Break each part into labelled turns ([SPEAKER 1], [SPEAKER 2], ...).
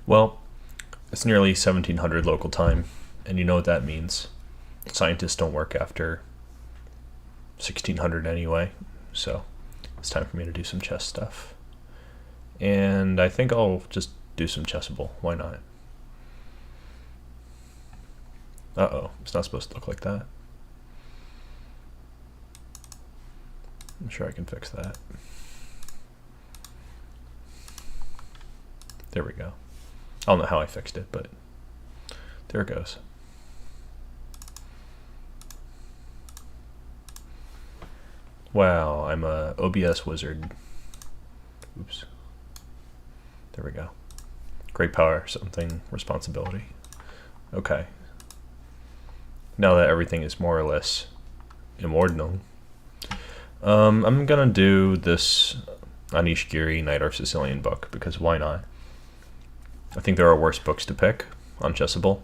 [SPEAKER 1] Well, it's nearly 1700 local time, and you know what that means. Scientists don't work after 1600 anyway, so it's time for me to do some chess stuff. And I think I'll just do some Chessable. Why not? Uh-oh, it's not supposed to look like that. I'm sure I can fix that. There we go. I don't know how I fixed it, but there it goes. Wow, I'm a OBS wizard. Oops. There we go. Great power, something responsibility. Okay. Now that everything is more or less immortal, I'm gonna do this Giri Najdorf Sicilian book, because why not? I think there are worse books to pick on Chessable.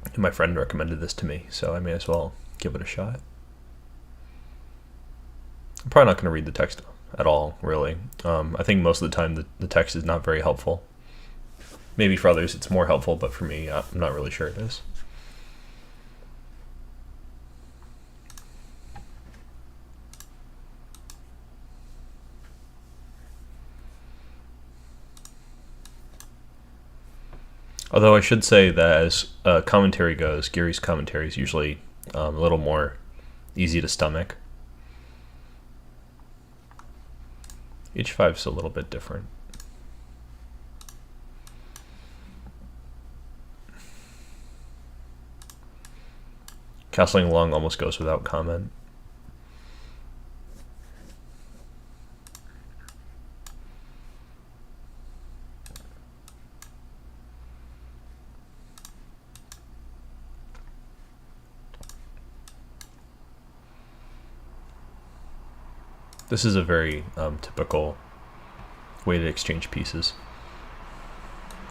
[SPEAKER 1] And my friend recommended this to me, so I may as well give it a shot. I'm probably not going to read the text at all, really. I think most of the time the text is not very helpful. Maybe for others it's more helpful, but for me, I'm not really sure it is. Although I should say that as commentary goes, Giri's commentary is usually a little more easy to stomach. H5 is a little bit different. Castling along almost goes without comment. This is a very typical way to exchange pieces.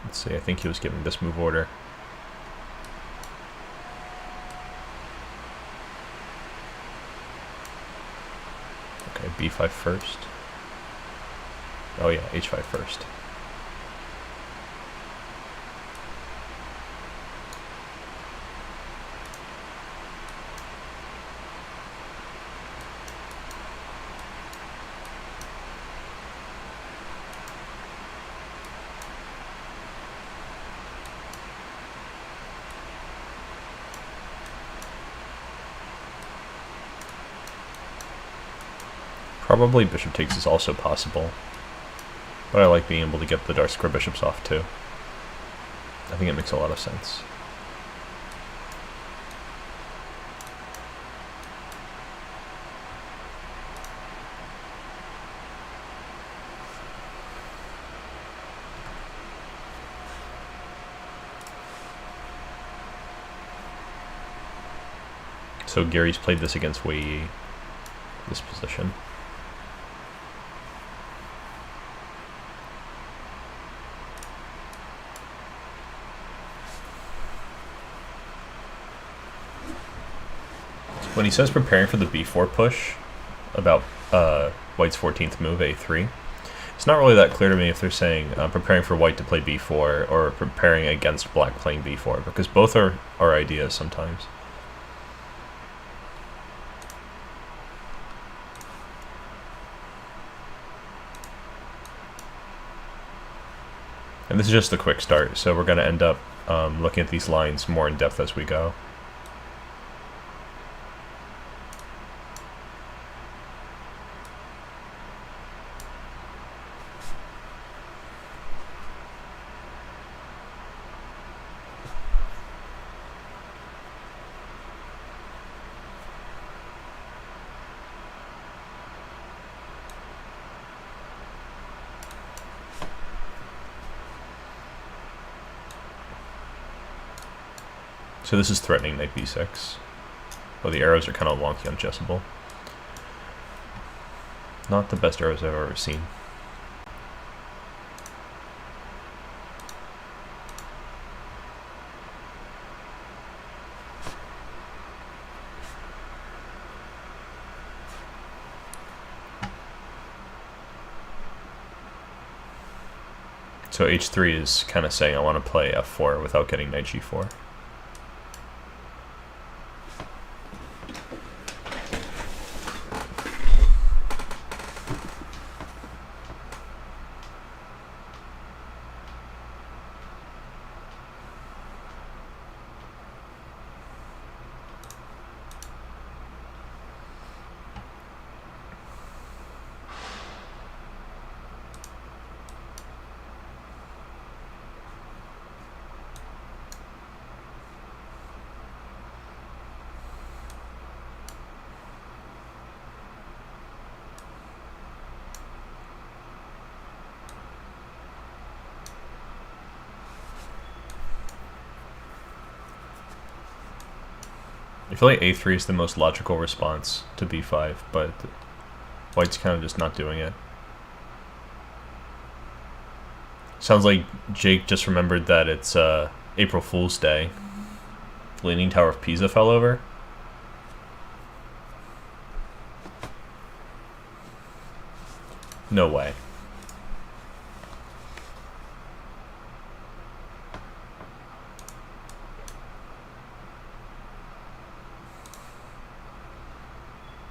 [SPEAKER 1] Let's see, I think he was giving this move order. Okay, b5 first. Oh yeah, h5 first. Probably bishop takes is also possible, but I like being able to get the dark square bishops off too. I think it makes a lot of sense. So Giri's played this against Wei Yi, this position. When he says preparing for the b4 push, about White's 14th move, a3, it's not really that clear to me if they're saying preparing for White to play b4 or preparing against Black playing b4, because both are ideas sometimes. And this is just the quick start, so we're going to end up looking at these lines more in depth as we go. So this is threatening knight b6. Oh, the arrows are kind of wonky on Chessable. Not the best arrows I've ever seen. So h3 is kind of saying I want to play f4 without getting knight g4. I feel like a3 is the most logical response to b5, but white's kind of just not doing it. Sounds like Jake just remembered that it's April Fool's Day. The Leaning Tower of Pisa fell over. No way.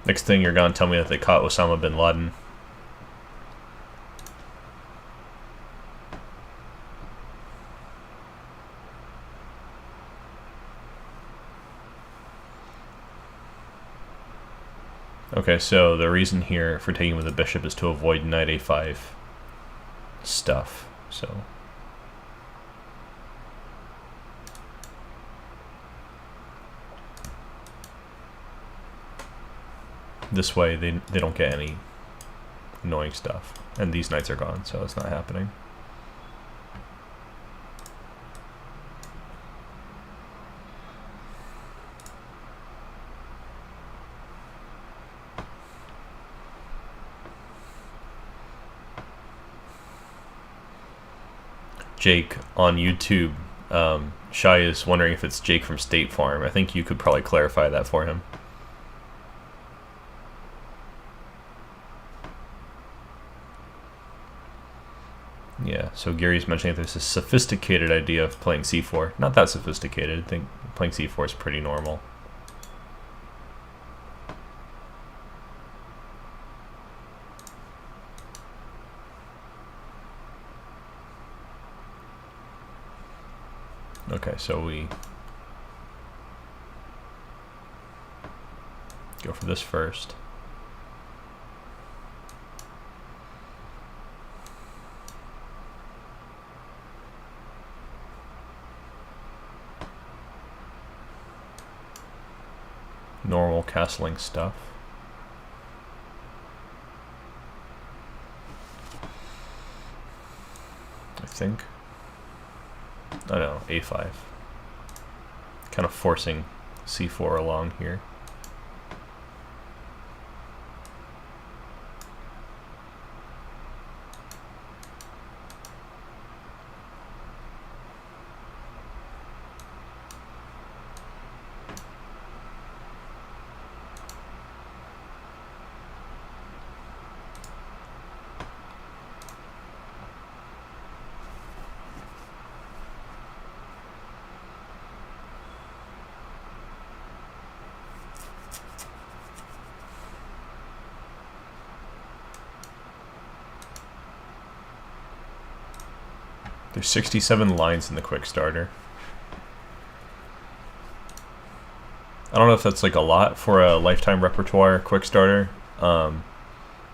[SPEAKER 1] Next thing you're gonna tell me that they caught Osama bin Laden. Okay, so the reason here for taking with the bishop is to avoid knight a5 stuff. So this way they don't get any annoying stuff. And these knights are gone, so it's not happening. Jake on YouTube, Shai is wondering if it's Jake from State Farm. I think you could probably clarify that for him. Yeah, so Gary's mentioning there's a sophisticated idea of playing c4. Not that sophisticated. I think playing c4 is pretty normal. Okay, so we go for this first. Normal castling stuff. I think. I know, a5. Kind of forcing c4 along here. There's 67 lines in the quick starter. I don't know if that's like a lot for a lifetime repertoire quick starter, but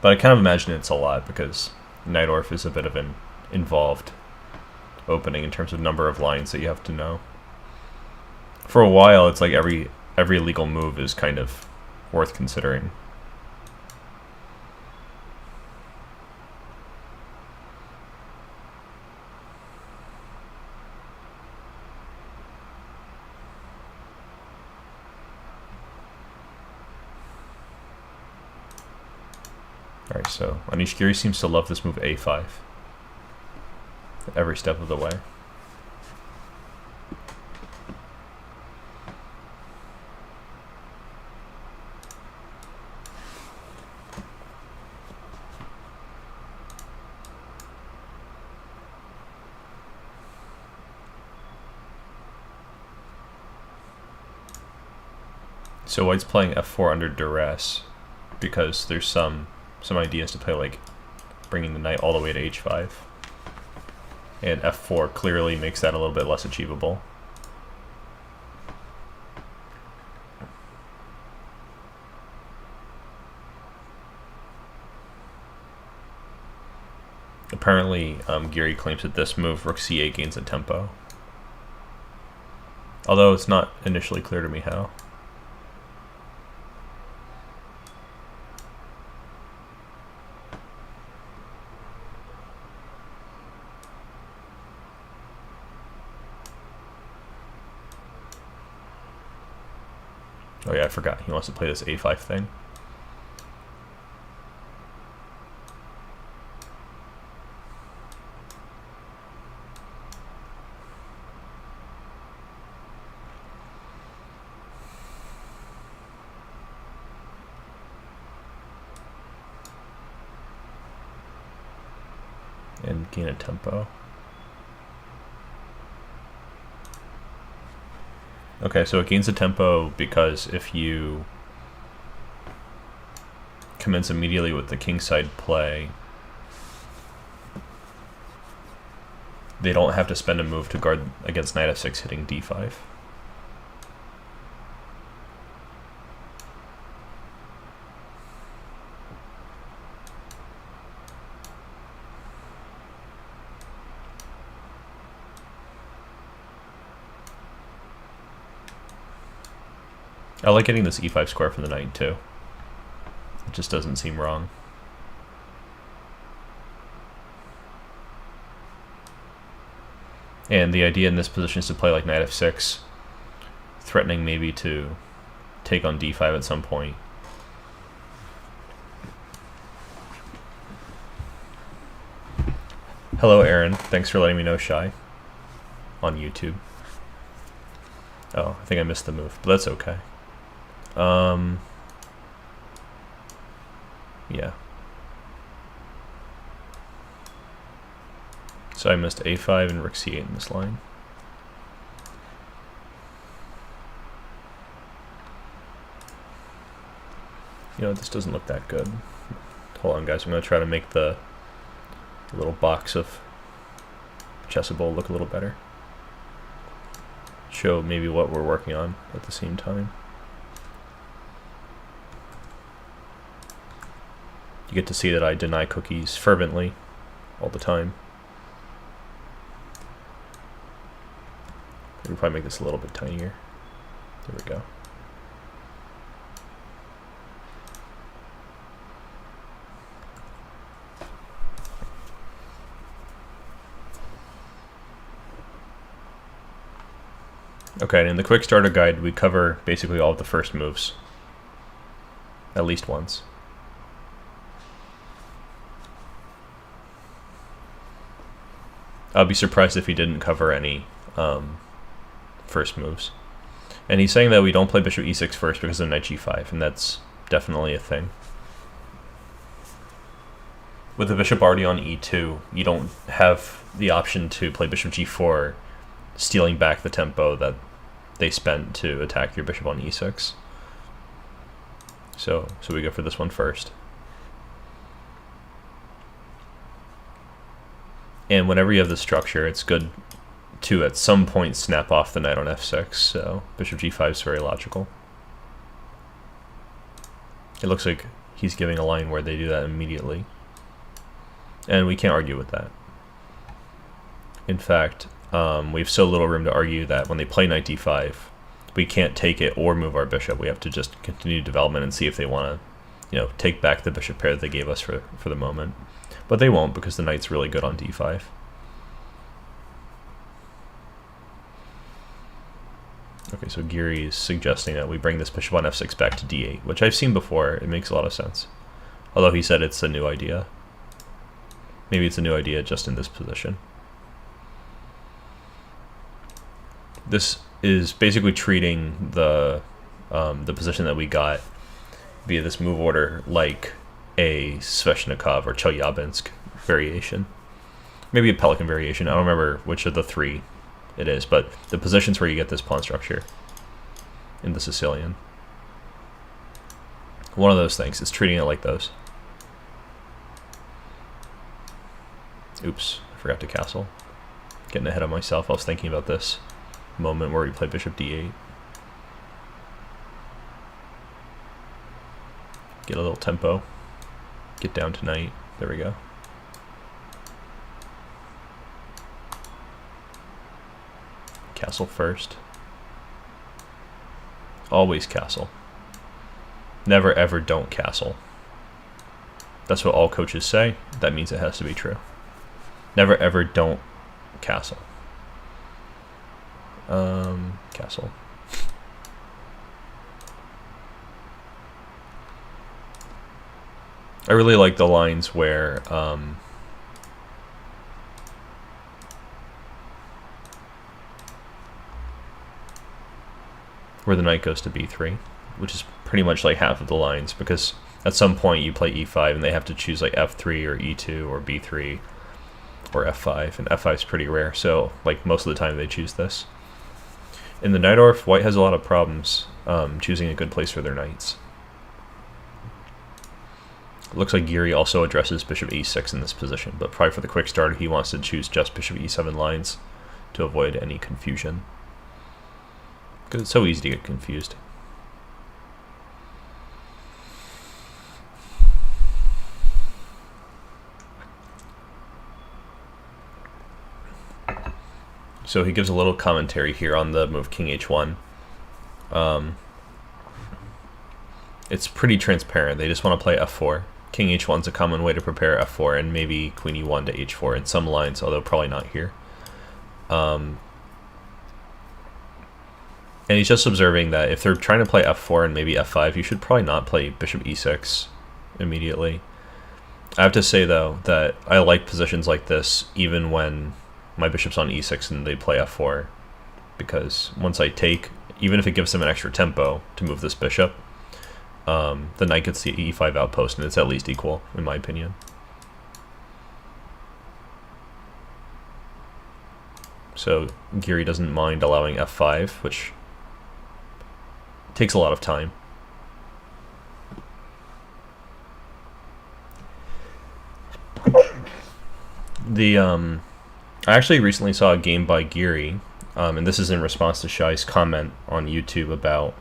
[SPEAKER 1] I kind of imagine it's a lot because Najdorf is a bit of an involved opening in terms of number of lines that you have to know. For a while, it's like every legal move is kind of worth considering. Alright, so Anish Giri seems to love this move a5 every step of the way. So white's playing f4 under duress because there's some ideas to play like bringing the knight all the way to h5. And f4 clearly makes that a little bit less achievable. Apparently, Giri claims that this move, rook c8, gains a tempo. Although it's not initially clear to me how. Oh yeah, I forgot. He wants to play this a5 thing. And gain a tempo. Okay, so it gains a tempo because if you commence immediately with the kingside play, they don't have to spend a move to guard against knight f6 hitting d5. I like getting this e5 square from the knight too. It just doesn't seem wrong. And the idea in this position is to play like knight f6, threatening maybe to take on d5 at some point. Hello Aaron, thanks for letting me know, Shy, on YouTube. Oh, I think I missed the move, but that's okay. Yeah. So I missed a5 and rook c8 in this line. You know, this doesn't look that good. Hold on, guys. I'm going to try to make the little box of Chessable look a little better. Show maybe what we're working on at the same time. You get to see that I deny cookies fervently all the time. We'll probably make this a little bit tinier. There we go. Okay, and in the quick starter guide, we cover basically all of the first moves. At least once. I'll be surprised if he didn't cover any first moves. And he's saying that we don't play bishop e6 first because of knight g5, and that's definitely a thing. With the bishop already on e2, you don't have the option to play bishop g4, stealing back the tempo that they spent to attack your bishop on e6. So we go for this one first. And whenever you have this structure, it's good to at some point snap off the knight on f6, so bishop g5 is very logical. It looks like he's giving a line where they do that immediately. And we can't argue with that. In fact, we have so little room to argue that when they play knight d5, we can't take it or move our bishop. We have to just continue development and see if they want to, take back the bishop pair that they gave us for the moment. But they won't, because the knight's really good on d5. Okay, so Giri is suggesting that we bring this bishop on f6 back to d8, which I've seen before. It makes a lot of sense. Although he said it's a new idea. Maybe it's a new idea just in this position. This is basically treating the position that we got via this move order like a Sveshnikov or Chelyabinsk variation. Maybe a Pelican variation. I don't remember which of the three it is, but the positions where you get this pawn structure in the Sicilian. One of those things. It's treating it like those. Oops, I forgot to castle. Getting ahead of myself. I was thinking about this moment where we play bishop d8. Get a little tempo. Get down to knight. There we go. Castle first. Always castle. Never ever don't castle. That's what all coaches say. That means it has to be true. Never ever don't castle. Castle. I really like the lines where the knight goes to b3, which is pretty much like half of the lines, because at some point you play e5 and they have to choose like f3 or e2 or b3 or f5, and f5 is pretty rare, so like most of the time they choose this. In the Najdorf, white has a lot of problems choosing a good place for their knights. Looks like Giri also addresses bishop e6 in this position, but probably for the quick start he wants to choose just bishop e7 lines to avoid any confusion, because it's so easy to get confused. So he gives a little commentary here on the move king h1. It's pretty transparent. They just want to play f4. King h1 is a common way to prepare f4, and maybe queen e1 to h4 in some lines, although probably not here. And he's just observing that if they're trying to play f4 and maybe f5, you should probably not play bishop e6 immediately. I have to say, though, that I like positions like this even when my bishop's on e6 and they play f4, because once I take, even if it gives them an extra tempo to move this bishop, the knight gets the e5 outpost, and it's at least equal, in my opinion. So Giri doesn't mind allowing f5, which takes a lot of time. I actually recently saw a game by Giri, and this is in response to Shai's comment on YouTube about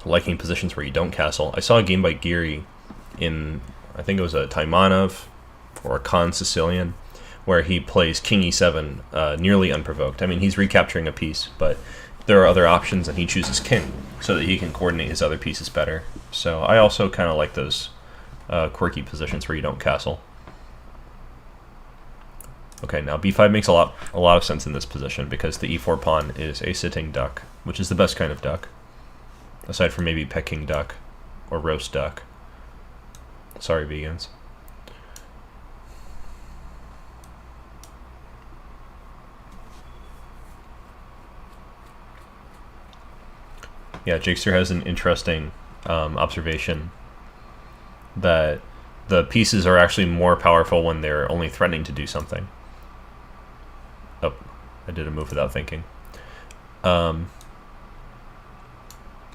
[SPEAKER 1] liking positions where you don't castle. I saw a game by Giri in, I think it was a Taimanov or a Khan Sicilian, where he plays king e7 nearly unprovoked. I mean, he's recapturing a piece, but there are other options, and he chooses king so that he can coordinate his other pieces better. So I also kind of like those quirky positions where you don't castle. Okay, now b5 makes a lot of sense in this position, because the e4 pawn is a sitting duck, which is the best kind of duck, aside from maybe Peking duck or roast duck. Sorry, vegans. Yeah, Jakester has an interesting observation that the pieces are actually more powerful when they're only threatening to do something. Oh, I did a move without thinking. Yeah,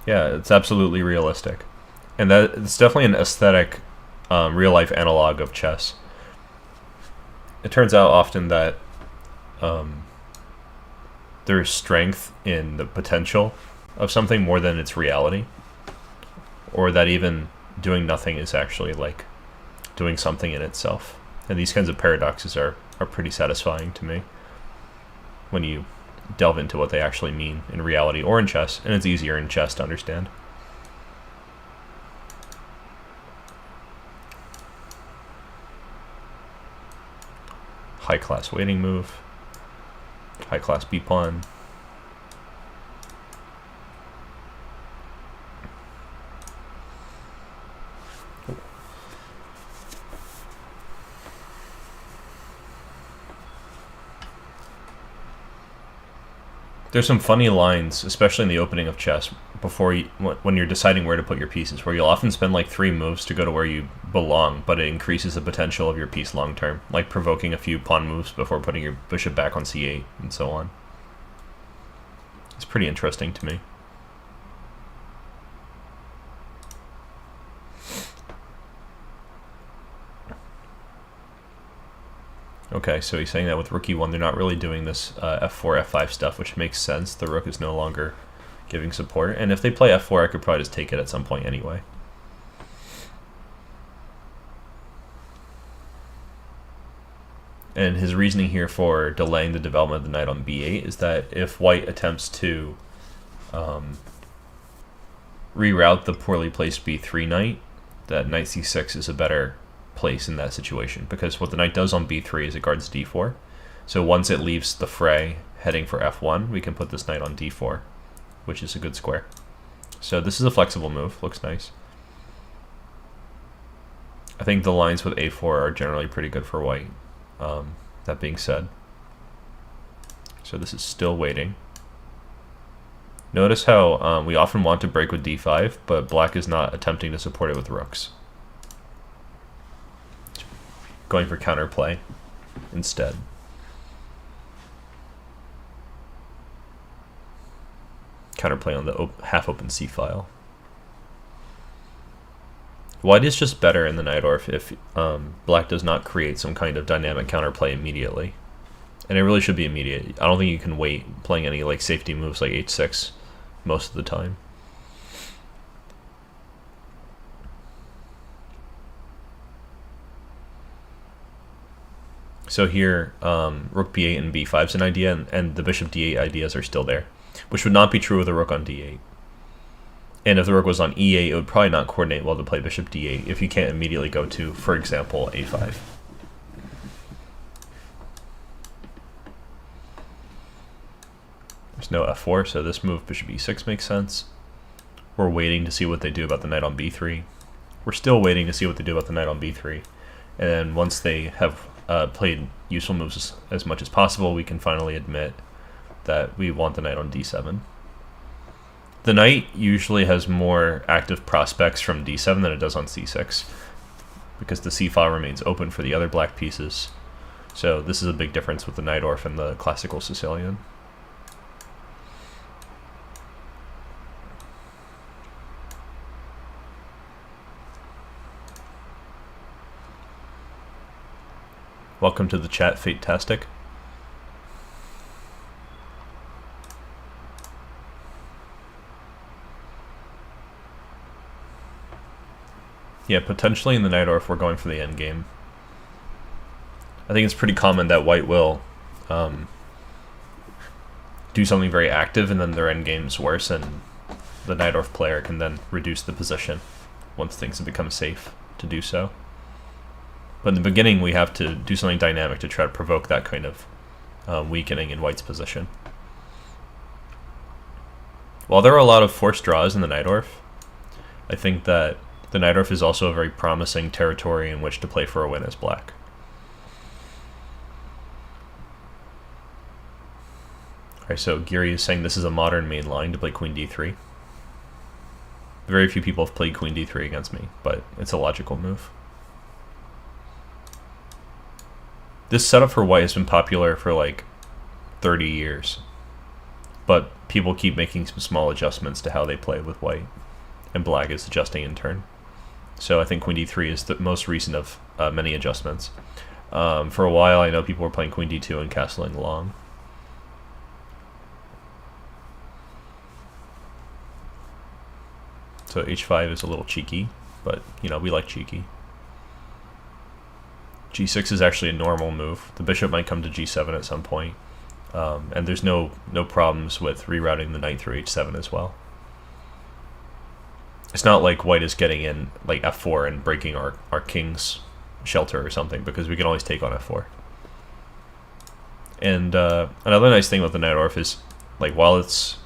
[SPEAKER 1] it's absolutely realistic. And it's definitely an aesthetic, real-life analog of chess. It turns out often that there's strength in the potential of something more than its reality, or that even doing nothing is actually like doing something in itself. And these kinds of paradoxes are pretty satisfying to me when you delve into what they actually mean in reality or in chess, and it's easier in chess to understand. High class waiting move, high class b pawn. There's some funny lines, especially in the opening of chess, before when you're deciding where to put your pieces, where you'll often spend like 3 moves to go to where you belong, but it increases the potential of your piece long term, like provoking a few pawn moves before putting your bishop back on c8, and so on. It's pretty interesting to me. Okay, so he's saying that with rook e1, they're not really doing this f4, f5 stuff, which makes sense. The rook is no longer giving support. And if they play f4, I could probably just take it at some point anyway. And his reasoning here for delaying the development of the knight on b8 is that if white attempts to reroute the poorly placed b3 knight, that knight c6 is a better place in that situation, because what the knight does on b3 is it guards d4. So once it leaves the fray heading for f1, we can put this knight on d4, which is a good square. So this is a flexible move, looks nice. I think the lines with a4 are generally pretty good for white. That being said, so this is still waiting. Notice how we often want to break with d5, but black is not attempting to support it with rooks. Going for counterplay instead. Counterplay on the half-open c file. White is just better in the Najdorf if black does not create some kind of dynamic counterplay immediately. And it really should be immediate. I don't think you can wait playing any like safety moves like h6 most of the time. So here, rook b8 and b5 is an idea, and the bishop d8 ideas are still there, which would not be true with a rook on d8. And if the rook was on e8, it would probably not coordinate well to play bishop d8 if you can't immediately go to, for example, a5. There's no f4, so this move, bishop e6, makes sense. We're waiting to see what they do about the knight on b3. We're still waiting to see what they do about the knight on b3. And then once they have played useful moves as much as possible, we can finally admit that we want the knight on d7. The knight usually has more active prospects from d7 than it does on c6, because the c file remains open for the other black pieces. So this is a big difference with the Najdorf and the classical Sicilian. Welcome to the chat, Fate-tastic. Yeah, potentially in the Najdorf we're going for the endgame. I think it's pretty common that white will do something very active and then their endgame's worse, and the Najdorf player can then reduce the position once things have become safe to do so. But in the beginning we have to do something dynamic to try to provoke that kind of weakening in white's position. While there are a lot of forced draws in the Najdorf, I think that the Najdorf is also a very promising territory in which to play for a win as black. Alright, so Giri is saying this is a modern main line to play queen d3. Very few people have played queen d3 against me, but it's a logical move. This setup for white has been popular for like 30 years, but people keep making some small adjustments to how they play with white, and black is adjusting in turn. So I think queen d3 is the most recent of many adjustments. For a while I know people were playing queen d2 and castling long. So h5 is a little cheeky, but you know, we like cheeky. g6 is actually a normal move. The bishop might come to g7 at some point, and there's no problems with rerouting the knight through h7 as well. It's not like white is getting in like f4 and breaking our king's shelter or something, because we can always take on f4. And another nice thing about the Najdorf is, like, while it's...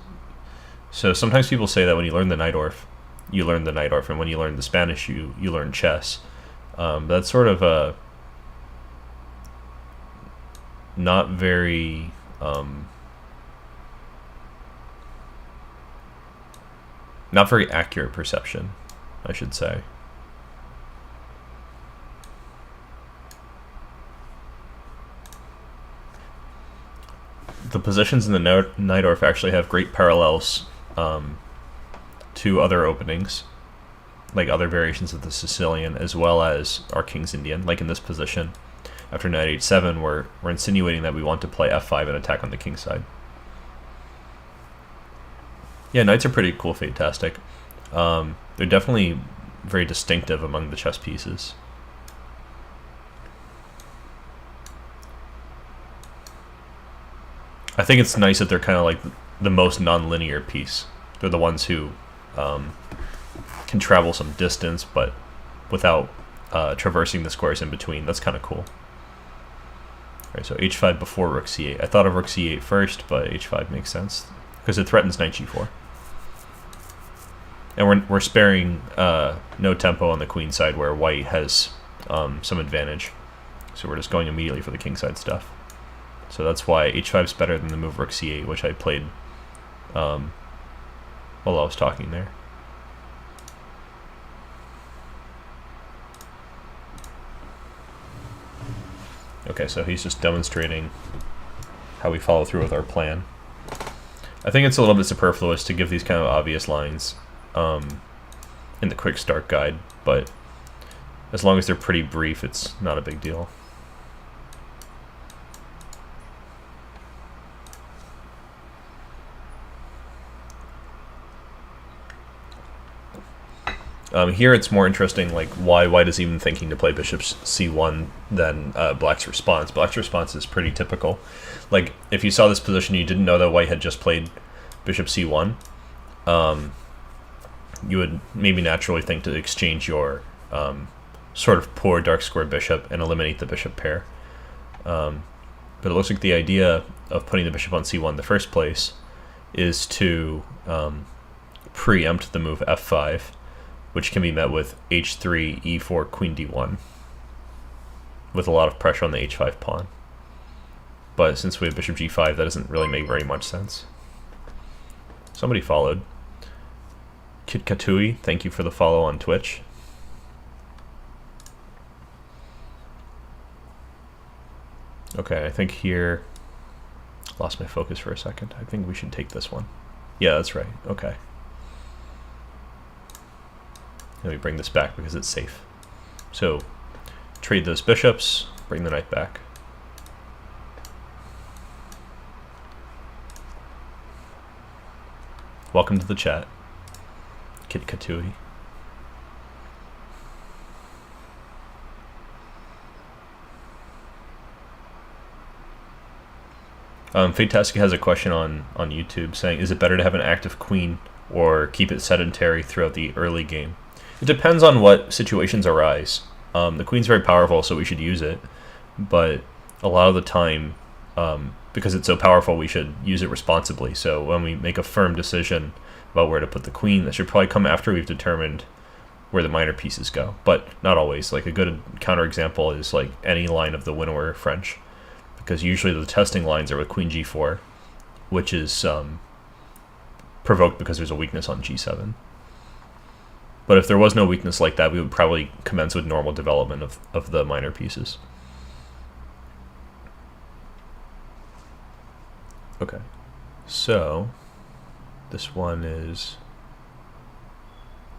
[SPEAKER 1] So sometimes people say that when you learn the Najdorf, you learn the Najdorf, and when you learn the Spanish, you learn chess. That's sort of a... not very... not very accurate perception, I should say. The positions in the Najdorf actually have great parallels to other openings, like other variations of the Sicilian, as well as our King's Indian, like in this position. after knight h7, we're insinuating that we want to play f5 and attack on the king side. Yeah, knights are pretty cool fate-tastic. They're definitely very distinctive among the chess pieces. I think it's nice that they're kind of like the most non-linear piece. They're the ones who can travel some distance, but without traversing the squares in between. That's kind of cool. Alright, so h5 before rook c8. I thought of rook c8 first, but h5 makes sense because it threatens knight g4. And we're sparing no tempo on the queen side where white has some advantage. So we're just going immediately for the king side stuff. So that's why h5 is better than the move rook c8, which I played while I was talking there. Okay, so he's just demonstrating how we follow through with our plan. I think it's a little bit superfluous to give these kind of obvious lines in the quick start guide, but as long as they're pretty brief, it's not a big deal. Here it's more interesting, like why white is even thinking to play bishop c1 than black's response. Black's response is pretty typical. Like if you saw this position, you didn't know that white had just played bishop c1, you would maybe naturally think to exchange your sort of poor dark square bishop and eliminate the bishop pair. But it looks like the idea of putting the bishop on c1 in the first place is to preempt the move f5, which can be met with h3, e4, queen d1, with a lot of pressure on the h5 pawn. But since we have bishop g5, that doesn't really make very much sense. Somebody followed. Kit Katui, thank you for the follow on Twitch. Okay, I think here, lost my focus for a second. I think we should take this one. Yeah, that's right. Okay. Let me bring this back because it's safe. So, trade those bishops, bring the knight back. Welcome to the chat, Kit Katui. Fate-tastic has a question on YouTube saying, is it better to have an active queen or keep it sedentary throughout the early game? It depends on what situations arise. The queen's very powerful, so we should use it, but a lot of the time, because it's so powerful, we should use it responsibly. So when we make a firm decision about where to put the queen, that should probably come after we've determined where the minor pieces go, but not always. Like a good counterexample is like any line of the Winnower French, because usually the testing lines are with queen g4, which is provoked because there's a weakness on g7. But if there was no weakness like that, we would probably commence with normal development of the minor pieces. Okay, so this one is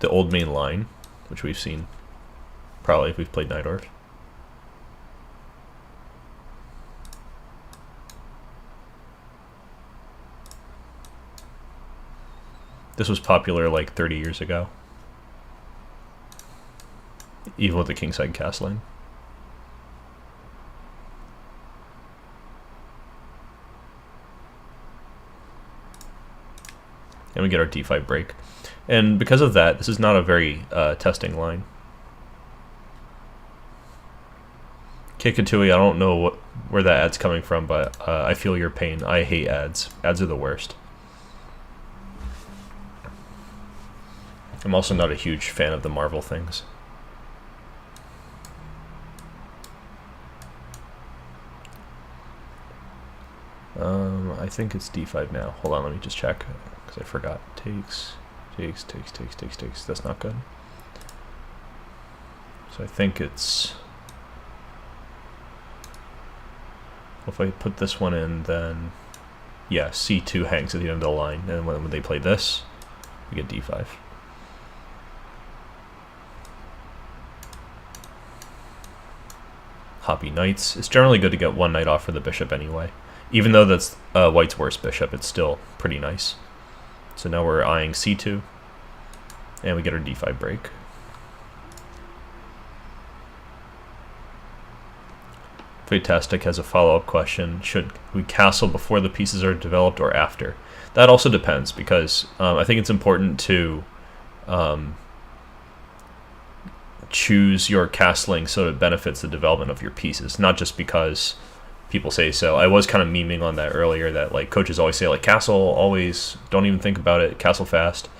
[SPEAKER 1] the old main line, which we've seen probably if we've played Najdorf. This was popular like 30 years ago, even with the kingside castling. And we get our d5 break. And because of that, this is not a very testing line. Kikatui, I don't know where that ad's coming from, but I feel your pain. I hate ads. Ads are the worst. I'm also not a huge fan of the Marvel things. I think it's d5 now. Hold on, let me just check, because I forgot. Takes. That's not good. So I think it's... If I put this one in, then... Yeah, c2 hangs at the end of the line, and when they play this, we get d5. copy knights. It's generally good to get one knight off for the bishop anyway. Even though that's white's worst bishop, it's still pretty nice. So now we're eyeing c2, and we get our d5 break. Fantastic has a follow-up question. Should we castle before the pieces are developed or after? That also depends, because I think it's important to choose your castling so it benefits the development of your pieces, not just because people say so. I was kind of memeing on that earlier, that like coaches always say like castle always, don't even think about it, castle fast.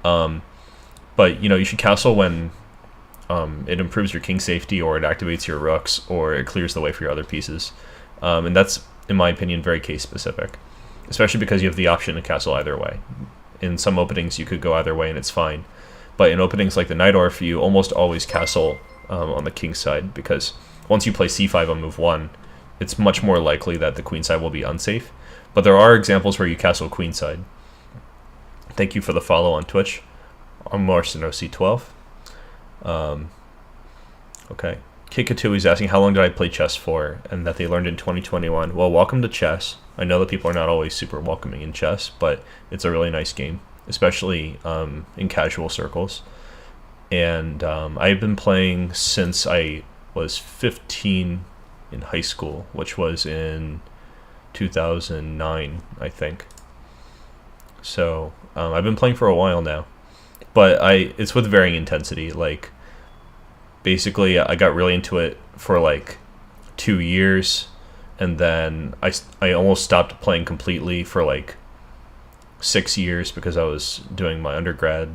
[SPEAKER 1] But you know, you should castle when it improves your king safety, or it activates your rooks, or it clears the way for your other pieces. And that's, in my opinion, very case specific, especially because you have the option to castle either way. In some openings you could go either way and it's fine, but in openings like the Najdorf, you almost always castle on the king side, because once you play c5 on move 1, it's much more likely that the queen side will be unsafe. But there are examples where you castle queen side. Thank you for the follow on Twitch. I'm Marcino C12. Okay. Kikatu is asking how long did I play chess for, and that they learned in 2021. Well, welcome to chess. I know that people are not always super welcoming in chess, but it's a really nice game, especially in casual circles. And I've been playing since I was 15 in high school, which was in 2009, I think. So I've been playing for a while now, but it's with varying intensity. Like, basically, I got really into it for like 2 years, and then I almost stopped playing completely for like 6 years because I was doing my undergrad.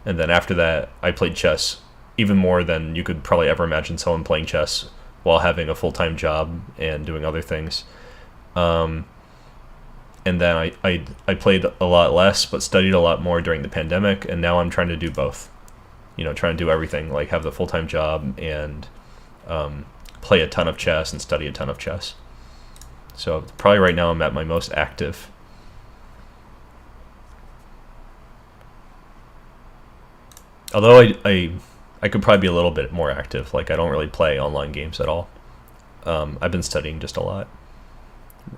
[SPEAKER 1] And then after that, I played chess even more than you could probably ever imagine someone playing chess while having a full-time job and doing other things. And then I played a lot less, but studied a lot more during the pandemic, and now I'm trying to do both. You know, trying to do everything, like have the full-time job and play a ton of chess and study a ton of chess. So probably right now I'm at my most active. Although I could probably be a little bit more active. Like, I don't really play online games at all. I've been studying just a lot,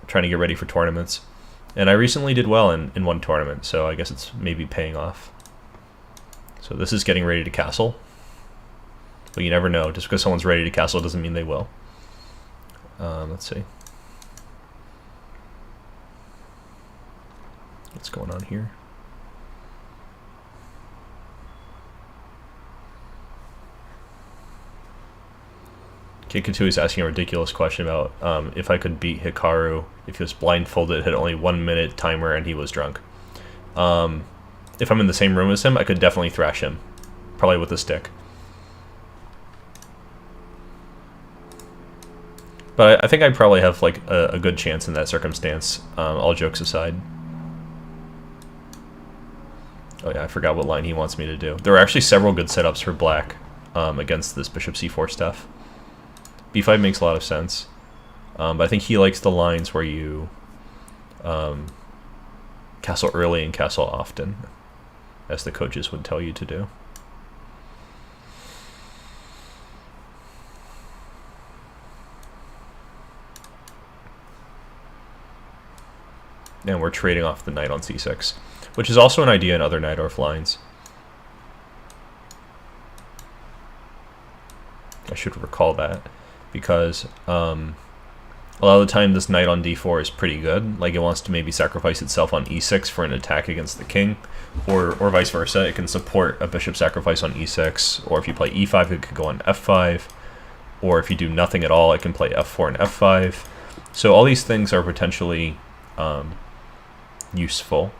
[SPEAKER 1] trying to get ready for tournaments. And I recently did well in one tournament, so I guess it's maybe paying off. So this is getting ready to castle. But you never know. Just because someone's ready to castle doesn't mean they will. Let's see. What's going on here? Kikatu is asking a ridiculous question about if I could beat Hikaru if he was blindfolded, had only 1 minute timer, and he was drunk. If I'm in the same room as him, I could definitely thrash him. Probably with a stick. But I think I probably have like a good chance in that circumstance, all jokes aside. Oh yeah, I forgot what line he wants me to do. There are actually several good setups for black against this bishop c4 stuff. b5 makes a lot of sense, but I think he likes the lines where you castle early and castle often, as the coaches would tell you to do. And we're trading off the knight on c6, which is also an idea in other Najdorf lines. I should recall that, because a lot of the time this knight on d4 is pretty good. Like, it wants to maybe sacrifice itself on e6 for an attack against the king, or vice versa. It can support a bishop sacrifice on e6, or if you play e5, it could go on f5, or if you do nothing at all, it can play f4 and f5. So all these things are potentially useful.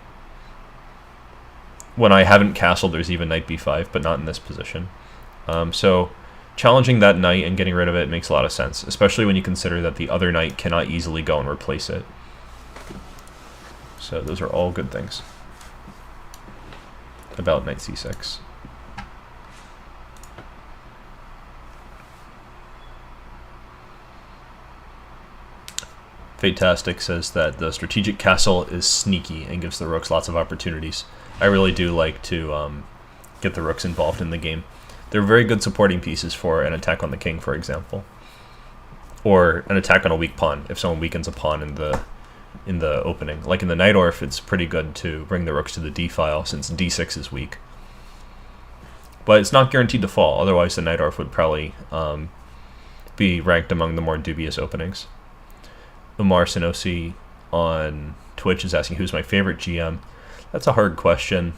[SPEAKER 1] When I haven't castled, there's even knight b5, but not in this position. So challenging that knight and getting rid of it makes a lot of sense, especially when you consider that the other knight cannot easily go and replace it. So those are all good things about knight c6. Fatastic says that the strategic castle is sneaky and gives the rooks lots of opportunities. I really do like to get the rooks involved in the game. They're very good supporting pieces for an attack on the king, for example. or an attack on a weak pawn if someone weakens a pawn in the opening. Like in the Najdorf, it's pretty good to bring the rooks to the d file since d6 is weak. But it's not guaranteed to fall, otherwise the Najdorf would probably be ranked among the more dubious openings. Umar Sinosi on Twitch is asking who's my favorite GM. That's a hard question.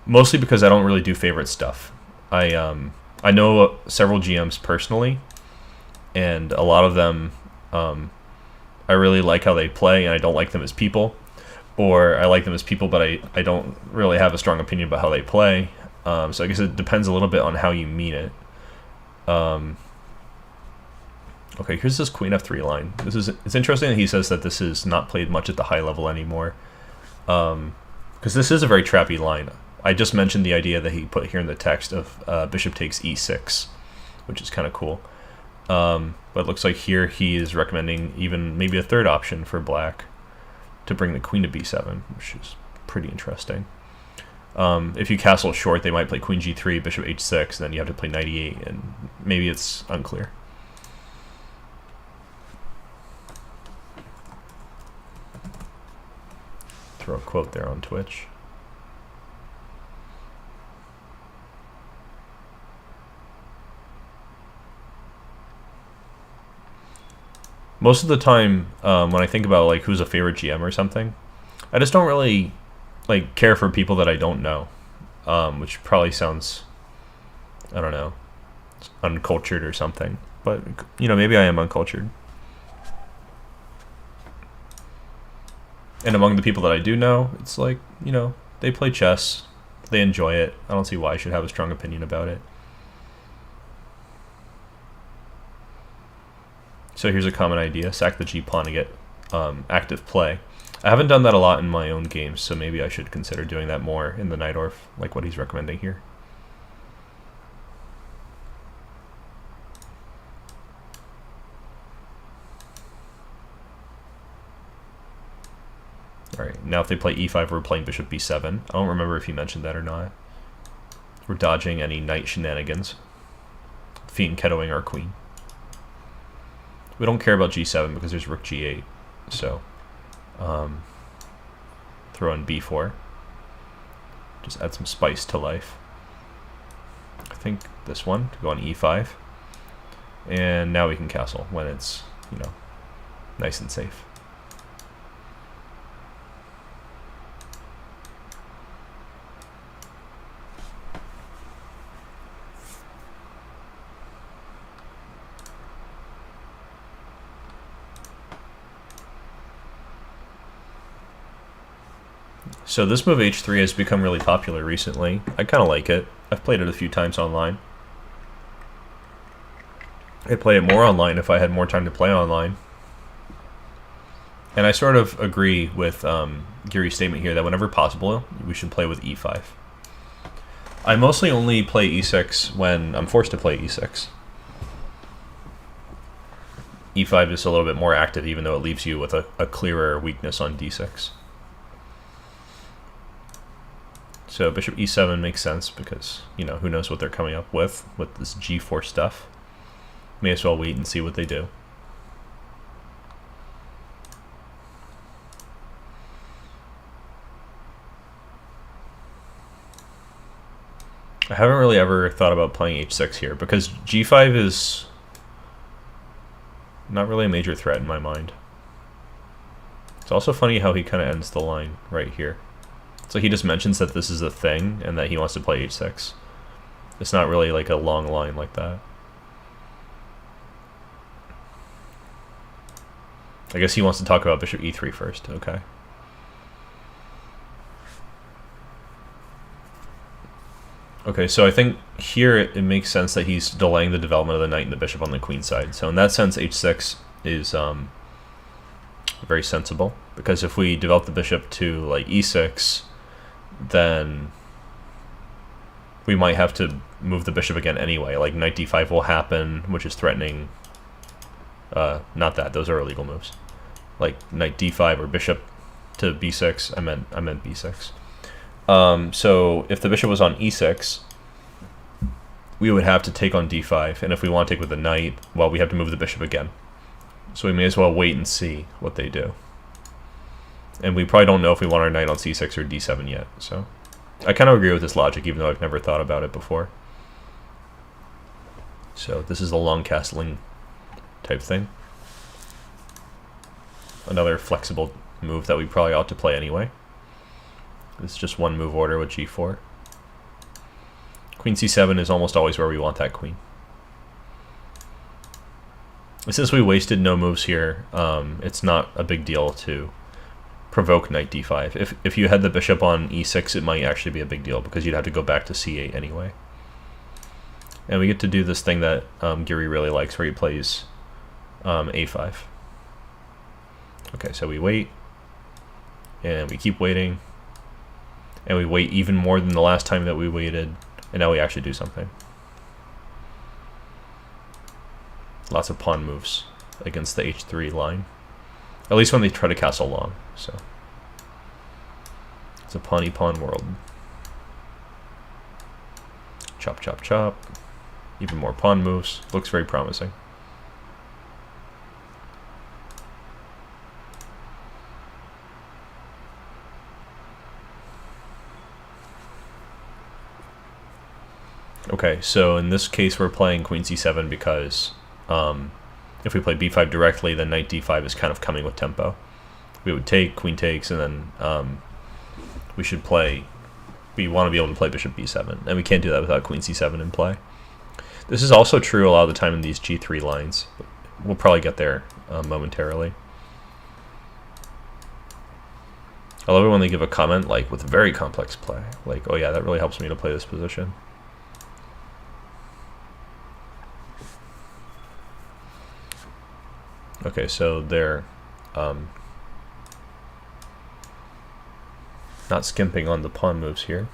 [SPEAKER 1] Mostly because I don't really do favorite stuff. I know several GMs personally, and a lot of them I really like how they play, and I don't like them as people. Or I like them as people, but I don't really have a strong opinion about how they play. So I guess it depends a little bit on how you mean it. Okay, here's this queen f3 line. It's interesting that he says that this is not played much at the high level anymore. Because this is a very trappy line. I just mentioned the idea that he put here in the text of bishop takes e6, which is kind of cool. But it looks like here he is recommending even maybe a third option for black to bring the queen to b7, which is pretty interesting. If you castle short, they might play queen g3, bishop h6, then you have to play knight e8, and maybe it's unclear. Throw a quote there on Twitch. Most of the time, when I think about like who's a favorite GM or something, I just don't really like care for people that I don't know, which probably sounds, I don't know, uncultured or something. But you know, maybe I am uncultured. And among the people that I do know, it's like, you know, they play chess, they enjoy it. I don't see why I should have a strong opinion about it. So here's a common idea: sack the g-pawn to get active play. I haven't done that a lot in my own games, so maybe I should consider doing that more in the Najdorf, like what he's recommending here. Alright, now if they play e5, we're playing bishop b7. I don't remember if he mentioned that or not. We're dodging any knight shenanigans, fianchettoing our queen. We don't care about g7 because there's rook g8, so throw in b4. Just add some spice to life. I think this one to go on e5, and now we can castle when it's, you know, nice and safe. So this move h3 has become really popular recently. I kind of like it. I've played it a few times online. I'd play it more online if I had more time to play online. And I sort of agree with Giri's statement here that whenever possible, we should play with e5. I mostly only play e6 when I'm forced to play e6. e5 is a little bit more active, even though it leaves you with a clearer weakness on d6. So bishop e7 makes sense because, you know, who knows what they're coming up with this g4 stuff. May as well wait and see what they do. I haven't really ever thought about playing h6 here because g5 is not really a major threat in my mind. It's also funny how he kind of ends the line right here. So he just mentions that this is a thing and that he wants to play h6. It's not really like a long line like that. I guess he wants to talk about bishop e3 first. Okay. Okay, so I think here it makes sense that he's delaying the development of the knight and the bishop on the queen side. So in that sense, h6 is very sensible, because if we develop the bishop to like e6, then we might have to move the bishop again anyway. Like knight d5 will happen, which is threatening. Not that, those are illegal moves. Like knight d5 or bishop to b6. I meant b6. So if the bishop was on e6, we would have to take on d5, and if we want to take with the knight, well, we have to move the bishop again. So we may as well wait and see what they do. And we probably don't know if we want our knight on c6 or d7 yet, so I kind of agree with this logic, even though I've never thought about it before. So this is a long castling type thing. Another flexible move that we probably ought to play anyway. It's just one move order with g4. Queen c7 is almost always where we want that queen. Since we wasted no moves here, it's not a big deal to provoke knight d5. If you had the bishop on e6, it might actually be a big deal because you'd have to go back to c8 anyway. And we get to do this thing that Giri really likes, where he plays a5. Okay, so we wait, and we keep waiting, and we wait even more than the last time that we waited, and now we actually do something. Lots of pawn moves against the h3 line, at least when they try to castle long. So it's a pawn world. Chop, chop, chop. Even more pawn moves. Looks very promising. Okay, so in this case we're playing queen c7 because if we play b5 directly, then knight d5 is kind of coming with tempo. We would take, queen takes, and then we want to be able to play bishop b7, and we can't do that without queen c7 in play. This is also true a lot of the time in these g3 lines. We'll probably get there momentarily. I love it when they give a comment like with very complex play, like, oh yeah, that really helps me to play this position. Okay, so they're not skimping on the pawn moves here.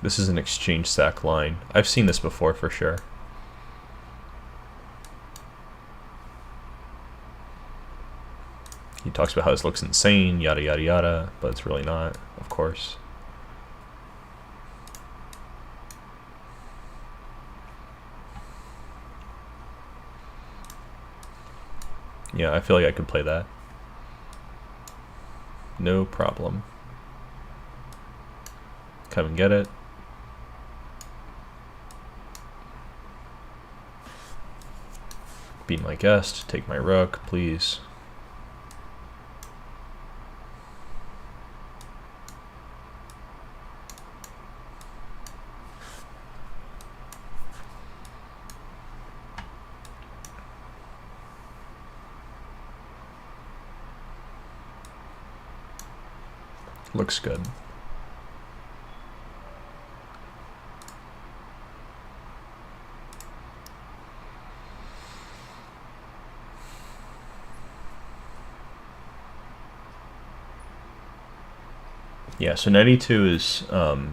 [SPEAKER 1] This is an exchange sack line. I've seen this before for sure. He talks about how this looks insane, yada yada yada, but it's really not, of course. Yeah, I feel like I could play that. No problem. Come and get it. Be my guest, take my rook, please. Looks good. Yeah, so knight e2 is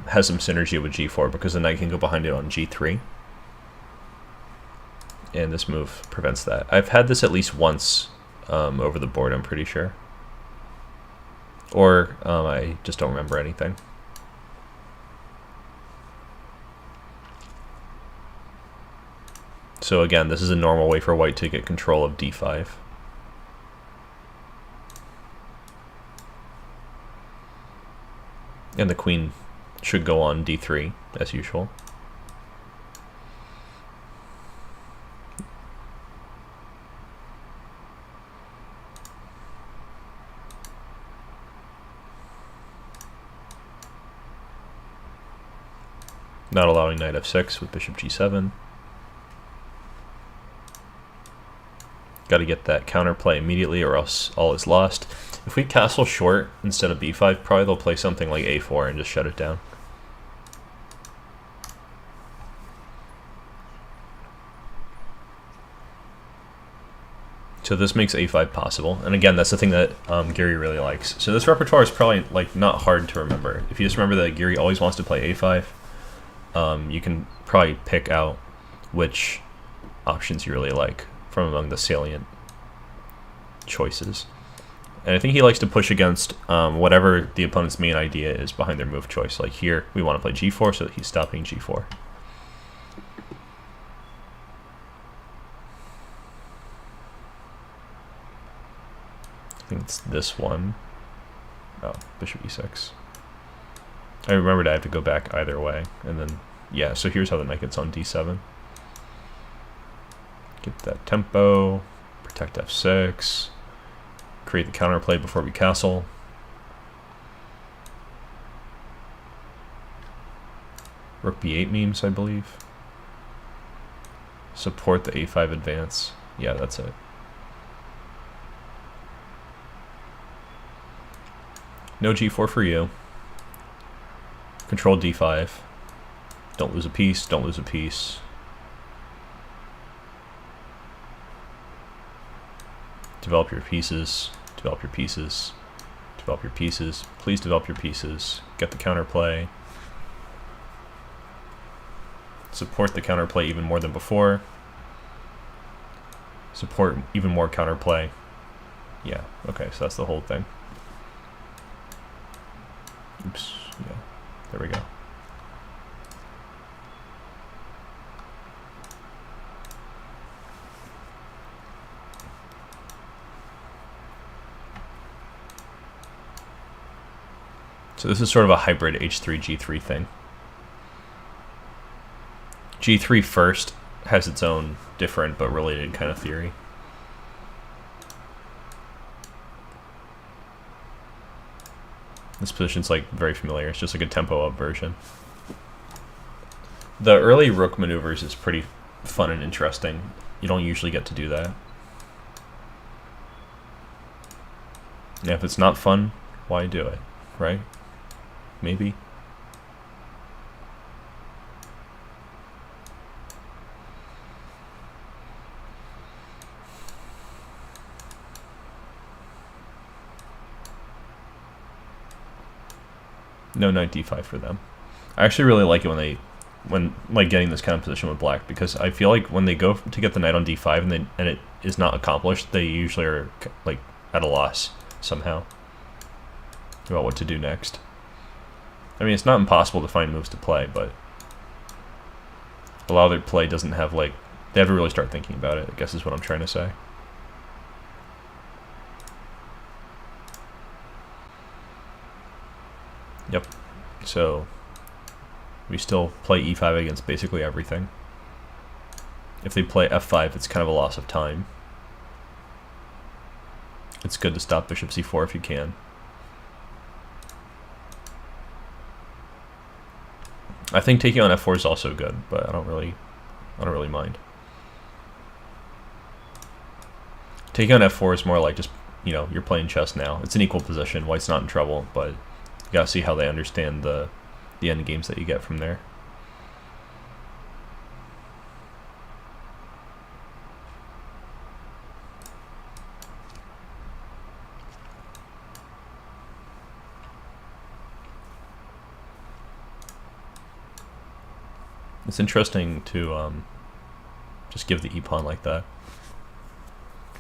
[SPEAKER 1] has some synergy with g4 because the knight can go behind it on g3. And this move prevents that. I've had this at least once over the board, I'm pretty sure. Or I just don't remember anything. So again, this is a normal way for white to get control of d5. And the queen should go on d3, as usual. Not allowing knight f6 with bishop g7. Got to get that counterplay immediately or else all is lost. If we castle short instead of b5, probably they'll play something like a4 and just shut it down. So this makes a5 possible, and again, that's the thing that Giri really likes. So this repertoire is probably like not hard to remember. If you just remember that Giri always wants to play a5, you can probably pick out which options you really like from among the salient choices. And I think he likes to push against whatever the opponent's main idea is behind their move choice. Like here, we want to play g4 so that he's stopping g4. I think it's this one. Oh, bishop e6. I remembered I have to go back either way. And then, yeah, so here's how the knight gets on d7. Get that tempo, protect f6, create the counterplay before we castle. Rook b8 memes, I believe. Support the a5 advance. Yeah, that's it. No g4 for you. Control d5. Don't lose a piece, don't lose a piece. Develop your pieces, develop your pieces, develop your pieces. Please develop your pieces. Get the counterplay. Support the counterplay even more than before. Support even more counterplay. Yeah, okay, so that's the whole thing. Oops, yeah, there we go. So this is sort of a hybrid h3, g3 thing. g3 first has its own different but related kind of theory. This position's like very familiar. It's just like a tempo up version. The early rook maneuvers is pretty fun and interesting. You don't usually get to do that. Yeah, if it's not fun, why do it, right? Maybe. No knight d5 for them. I actually really like it when like getting this kind of position with black, because I feel like when they go to get the knight on d5 and it is not accomplished, they usually are like at a loss somehow about what to do next. I mean, it's not impossible to find moves to play, but a lot of their play doesn't have, like, they have to really start thinking about it, I guess is what I'm trying to say. Yep. So we still play e5 against basically everything. If they play f5, it's kind of a loss of time. It's good to stop bishop c4 if you can. I think taking on f4 is also good, but I don't really mind. Taking on f4 is more like just, you know, you're playing chess now. It's an equal position. White's not in trouble, but you gotta see how they understand the end games that you get from there. It's interesting to just give the e-pawn like that.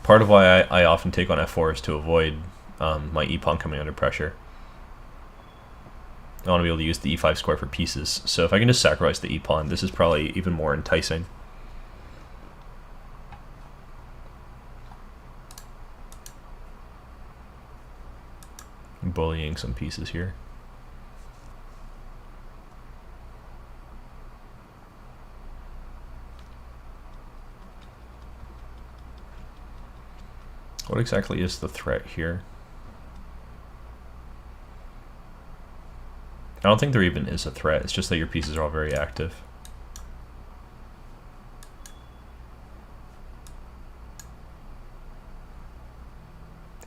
[SPEAKER 1] Part of why I often take on f4 is to avoid my e-pawn coming under pressure. I want to be able to use the e5 square for pieces, so if I can just sacrifice the e-pawn, this is probably even more enticing. I'm bullying some pieces here. What exactly is the threat here? I don't think there even is a threat, it's just that your pieces are all very active.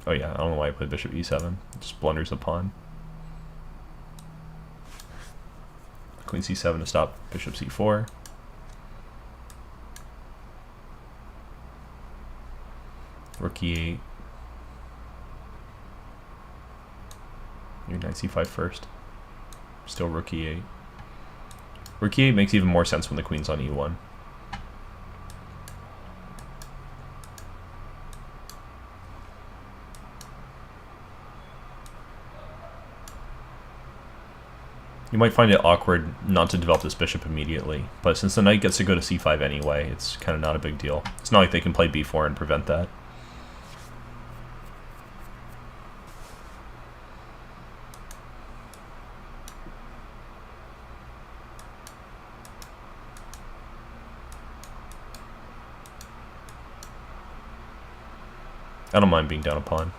[SPEAKER 1] Oh yeah, I don't know why I played bishop e7. It just blunders the pawn. Queen c7 to stop bishop c4. Rook e8. Your knight c5 first. Still rook e8. Rook e8 makes even more sense when the queen's on e1. You might find it awkward not to develop this bishop immediately, but since the knight gets to go to c5 anyway, it's kind of not a big deal. It's not like they can play b4 and prevent that. I don't mind being down a pawn.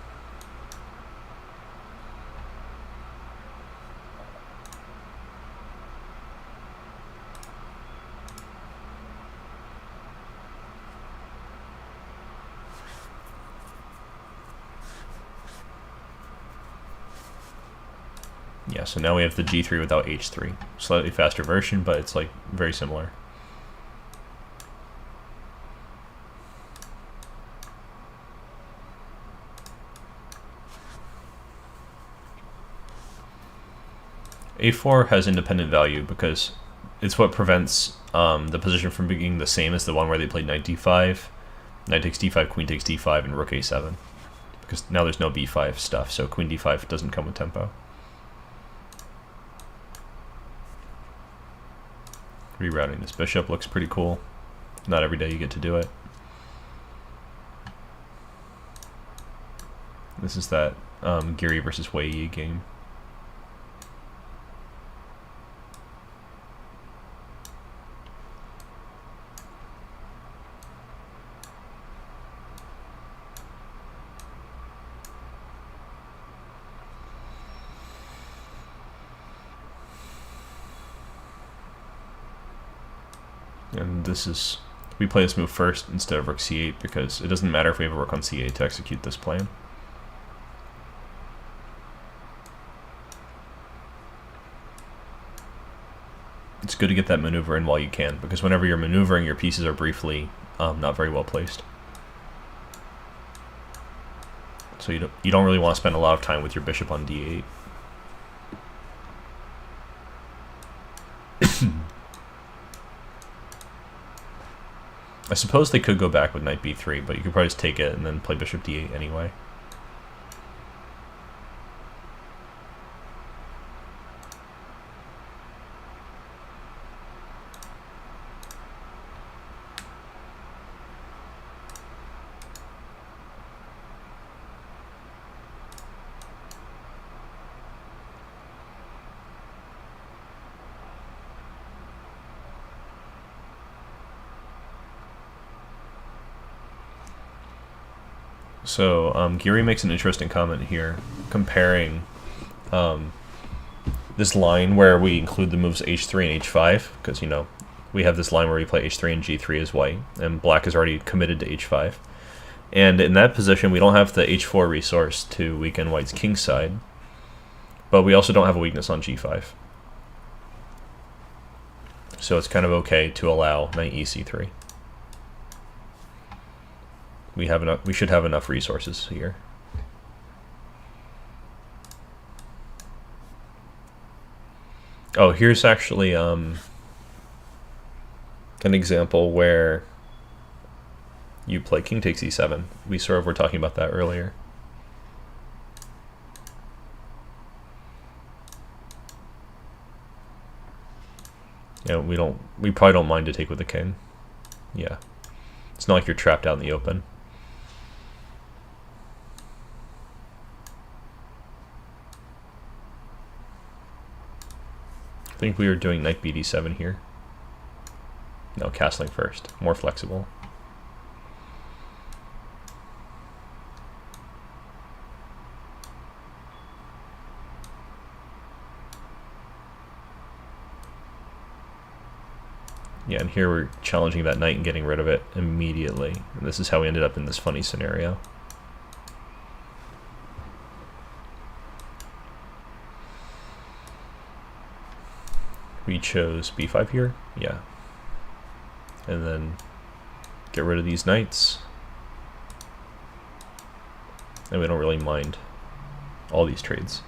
[SPEAKER 1] Yeah, so now we have the g3 without h3. Slightly faster version, but it's like very similar. a4 has independent value because it's what prevents the position from being the same as the one where they played knight d5, knight takes d5, queen takes d5, and rook a7. Because now there's no b5 stuff, so queen d5 doesn't come with tempo. Rerouting this bishop looks pretty cool. Not every day you get to do it. This is that Giri versus Wei game. And this is, we play this move first instead of rook c8 because it doesn't matter if we have a rook on c8 to execute this plan. It's good to get that maneuver in while you can, because whenever you're maneuvering, your pieces are briefly not very well placed. So you don't really want to spend a lot of time with your bishop on d8. I suppose they could go back with knight b3, but you could probably just take it and then play bishop d8 anyway. So Giri makes an interesting comment here, comparing this line where we include the moves h3 and h5, because, you know, we have this line where we play h3 and g3 as white, and black is already committed to h5. And in that position, we don't have the h4 resource to weaken white's king side, but we also don't have a weakness on g5. So it's kind of okay to allow knight ec3. We should have enough resources here. Oh, here's actually an example where you play king takes e7. We sort of were talking about that earlier. Yeah, we probably don't mind to take with the king. Yeah. It's not like you're trapped out in the open. I think we were doing knight bd7 here. No, castling first. More flexible. Yeah, and here we're challenging that knight and getting rid of it immediately. And this is how we ended up in this funny scenario. We chose b5 here, yeah. And then get rid of these knights. And we don't really mind all these trades.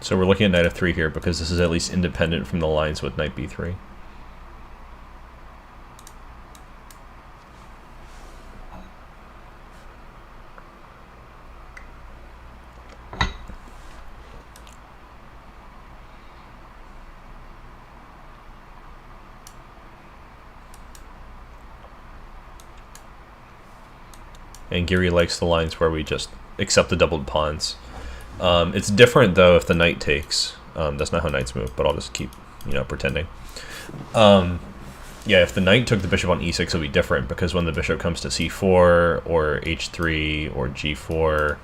[SPEAKER 1] So we're looking at knight f3 here because this is at least independent from the lines with knight b3. And Giri likes the lines where we just accept the doubled pawns. It's different though if the knight takes. That's not how knights move, but I'll just keep, pretending. Yeah, if the knight took the bishop on e6, it'll be different because when the bishop comes to c4 or h3 or g4,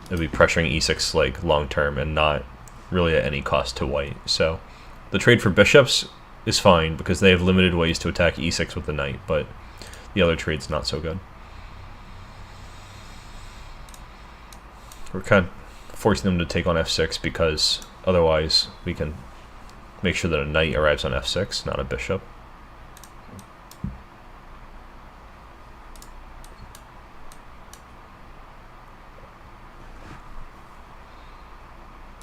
[SPEAKER 1] it'll be pressuring e6 like long term and not really at any cost to white. So the trade for bishops is fine because they have limited ways to attack e6 with the knight, but the other trade's not so good. We're kind of forcing them to take on f6 because otherwise we can make sure that a knight arrives on f6, not a bishop.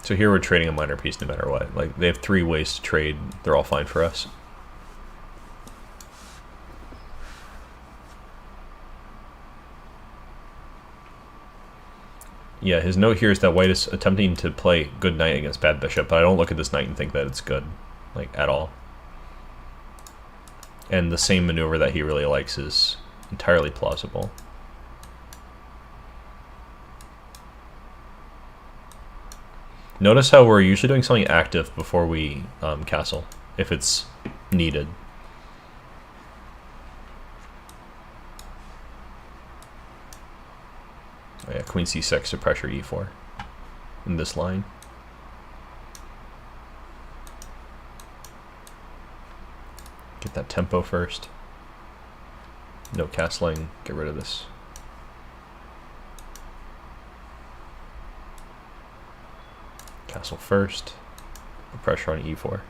[SPEAKER 1] So here we're trading a minor piece no matter what. Like, they have 3 ways to trade. They're all fine for us. Yeah, his note here is that white is attempting to play good knight against bad bishop, but I don't look at this knight and think that it's good, like, at all. And the same maneuver that he really likes is entirely plausible. Notice how we're usually doing something active before we castle, if it's needed. Oh yeah, queen c6 to pressure e4 in this line. Get that tempo first. No castling, get rid of this. Castle first, the pressure on e4.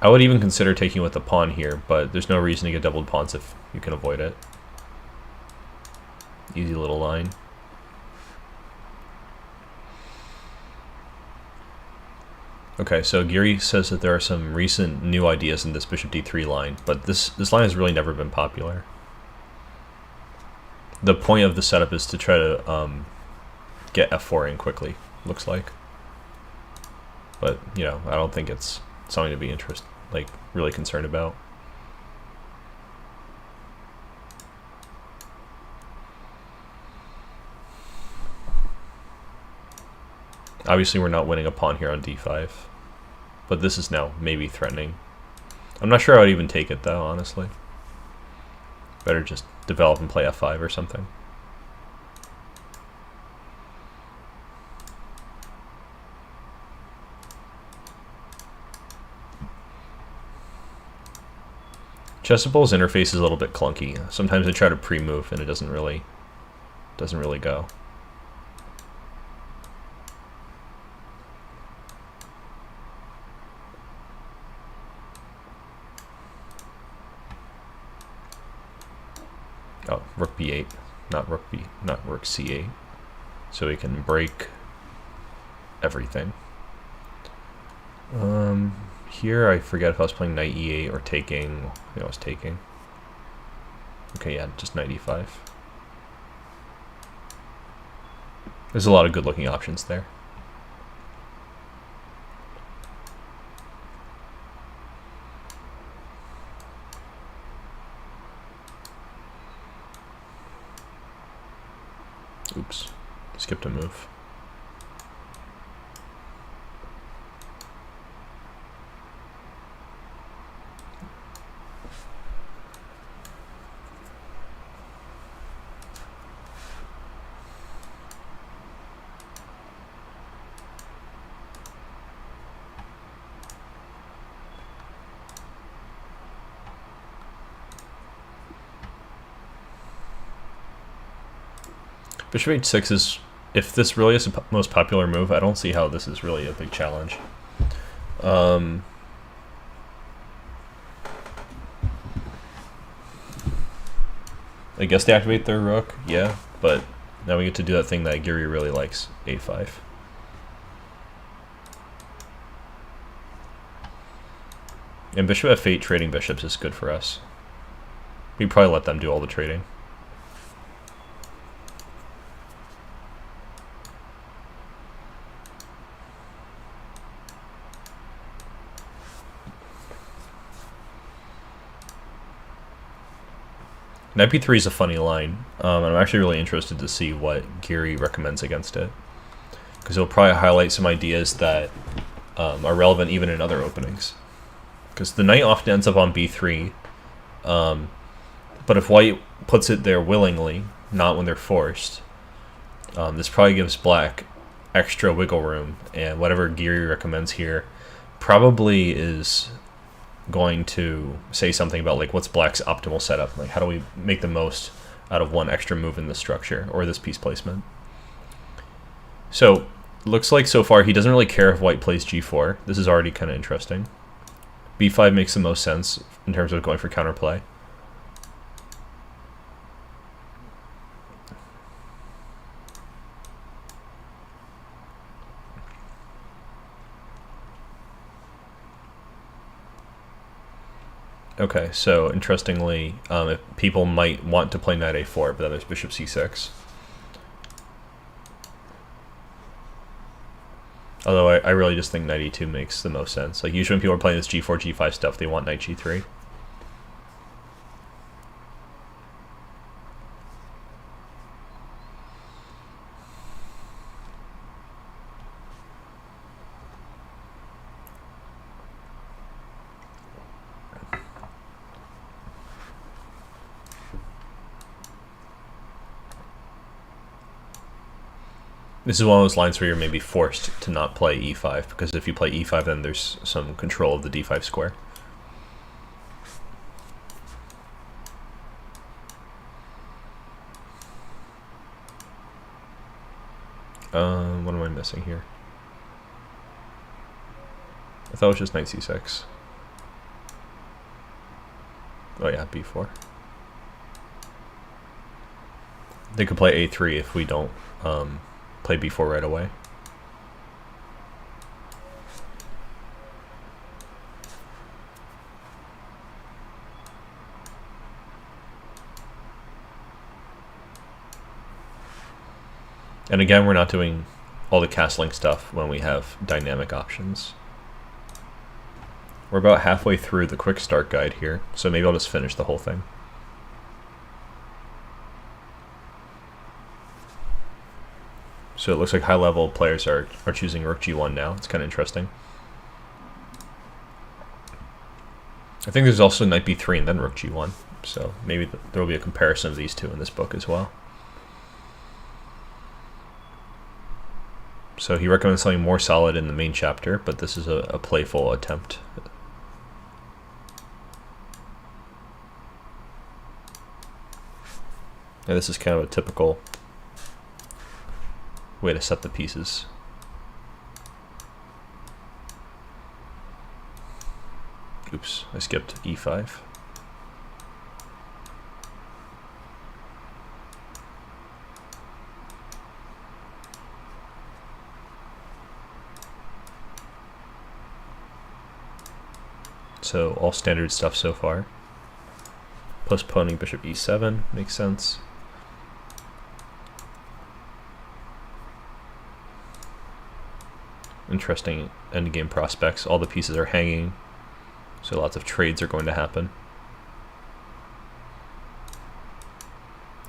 [SPEAKER 1] I would even consider taking with the pawn here, but there's no reason to get doubled pawns if you can avoid it. Easy little line. Okay, so Giri says that there are some recent new ideas in this bishop d3 line, but this line has really never been popular. The point of the setup is to try to get f4 in quickly, looks like. But, I don't think it's something to be really concerned about. Obviously we're not winning a pawn here on d5, but this is now maybe threatening. I'm not sure I would even take it though, honestly. Better just develop and play f5 or something. Chessable's interface is a little bit clunky. Sometimes I try to pre-move and it doesn't really go. Oh, rook b8, not rook c8. So we can break everything. Here I forget if I was playing knight e8 or taking. I think I was taking. Okay, yeah, just knight e5. There's a lot of good looking options there. Oops, skipped a move. Bishop h6 is, if this really is the most popular move, I don't see how this is really a big challenge. I guess they activate their rook, yeah, but now we get to do that thing that Giri really likes, a5. And bishop f8 trading bishops is good for us. We probably let them do all the trading. Knight b3 is a funny line. I'm actually really interested to see what Giri recommends against it, because he'll probably highlight some ideas that are relevant even in other openings. Because the knight often ends up on b3, but if white puts it there willingly, not when they're forced, this probably gives black extra wiggle room, and whatever Giri recommends here probably is going to say something about like what's black's optimal setup, like how do we make the most out of one extra move in this structure or this piece placement. So looks like so far he doesn't really care if white plays g4. This is already kind of interesting. b5 makes the most sense in terms of going for counterplay. Okay, so interestingly, if people might want to play knight a4, but then there's bishop c6. Although I really just think knight e2 makes the most sense. Like usually when people are playing this g4, g5 stuff, they want knight g3. This is one of those lines where you're maybe forced to not play e5, because if you play e5 then there's some control of the d5 square. What am I missing here? I thought it was just knight c6. Oh yeah, b4. They could play a3 if we don't play b4 right away. And again, we're not doing all the castling stuff when we have dynamic options. We're about halfway through the quick start guide here, so maybe I'll just finish the whole thing. So it looks like high-level players are choosing rook g1 now. It's kind of interesting. I think there's also knight b3 and then rook g1. So maybe there will be a comparison of these two in this book as well. So he recommends something more solid in the main chapter, but this is a playful attempt. And this is kind of a typical way to set the pieces. Oops, I skipped e5. So all standard stuff so far. Postponing bishop e7 makes sense. Interesting endgame prospects. All the pieces are hanging, so lots of trades are going to happen.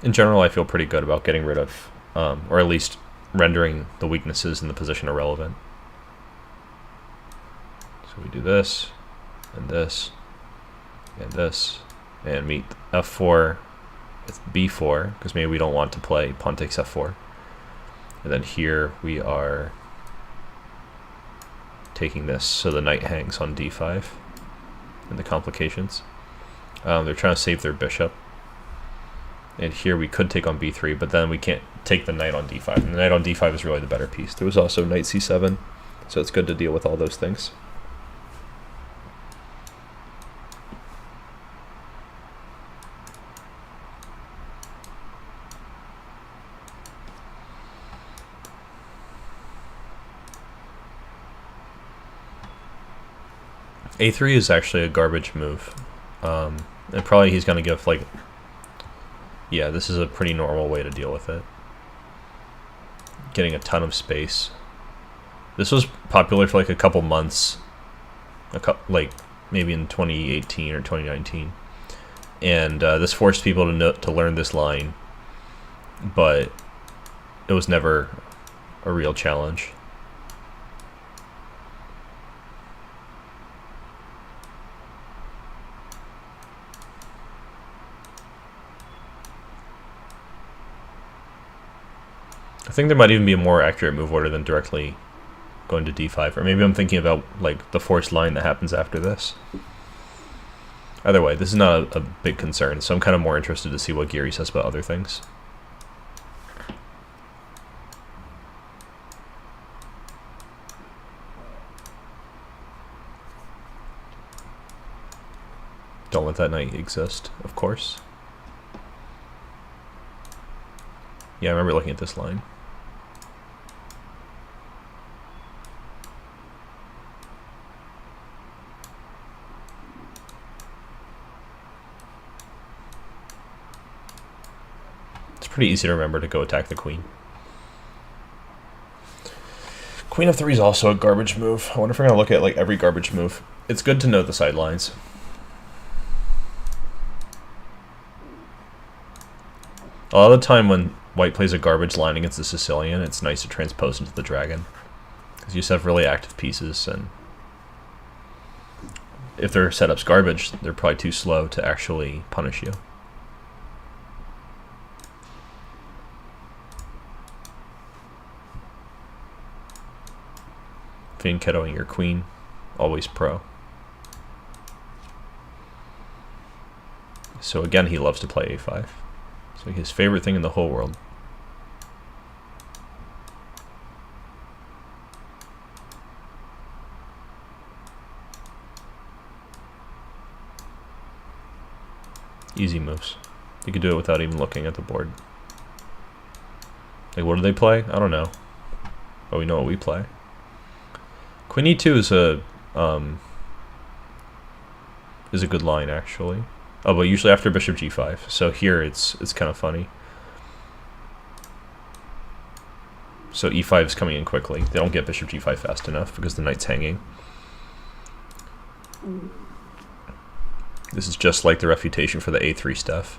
[SPEAKER 1] In general, I feel pretty good about getting rid of, or at least rendering the weaknesses in the position irrelevant. So we do this, and this, and this, and meet f4 with b4, because maybe we don't want to play pawn takes f4. And then here we are taking this, so the knight hangs on d5 and the complications. They're trying to save their bishop. And here we could take on b3, but then we can't take the knight on d5. And the knight on d5 is really the better piece. There was also knight c7, so it's good to deal with all those things. A3 is actually a garbage move. And probably he's going to give, like... Yeah, this is a pretty normal way to deal with it. Getting a ton of space. This was popular for like a couple months. Like maybe in 2018 or 2019. And this forced people to learn this line. But it was never a real challenge. I think there might even be a more accurate move order than directly going to d5. Or maybe I'm thinking about like the forced line that happens after this. Either way, this is not a big concern, so I'm kind of more interested to see what Giri says about other things. Don't let that knight exist, of course. Yeah, I remember looking at this line. It's pretty easy to remember to go attack the queen. Queen f3 is also a garbage move. I wonder if we're going to look at like every garbage move. It's good to know the sidelines. A lot of the time when white plays a garbage line against the Sicilian, it's nice to transpose into the dragon. Because you just have really active pieces, and if their setup's garbage, they're probably too slow to actually punish you. Fianchettoing your queen, always pro. So again, he loves to play a5. It's like his favorite thing in the whole world. Easy moves. You could do it without even looking at the board. Like, what do they play? I don't know. But we know what we play. Queen e2 is a good line, actually. Oh, but usually after bishop g5. So here it's kind of funny. So e5 is coming in quickly. They don't get bishop g5 fast enough because the knight's hanging. This is just like the refutation for the a3 stuff.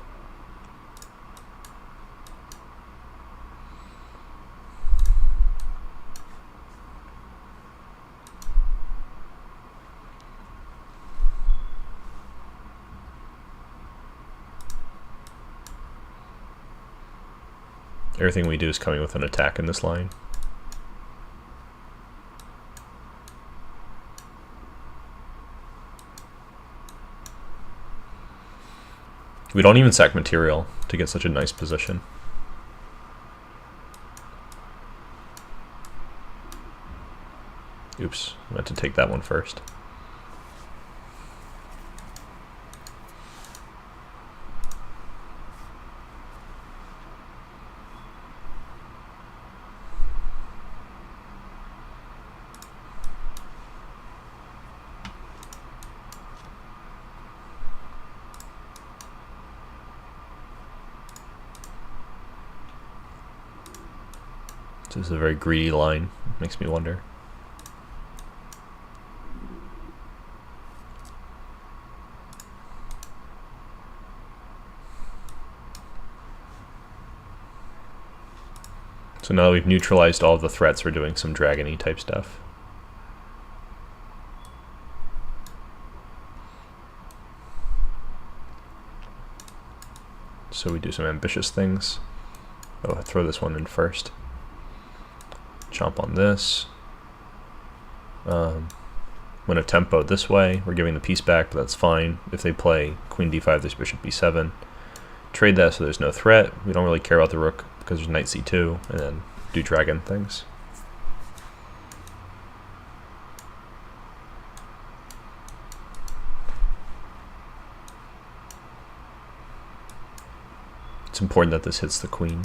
[SPEAKER 1] Everything we do is coming with an attack in this line. We don't even sack material to get such a nice position. Oops, I meant to take that one first. This is a very greedy line. Makes me wonder. So now that we've neutralized all of the threats, we're doing some dragon-y type stuff. So we do some ambitious things. Oh, I'll throw this one in first. Chomp on this. I'm going to tempo this way. We're giving the piece back, but that's fine. If they play queen d5, there's bishop b7. Trade that so there's no threat. We don't really care about the rook because there's knight c2, and then do dragon things. It's important that this hits the queen.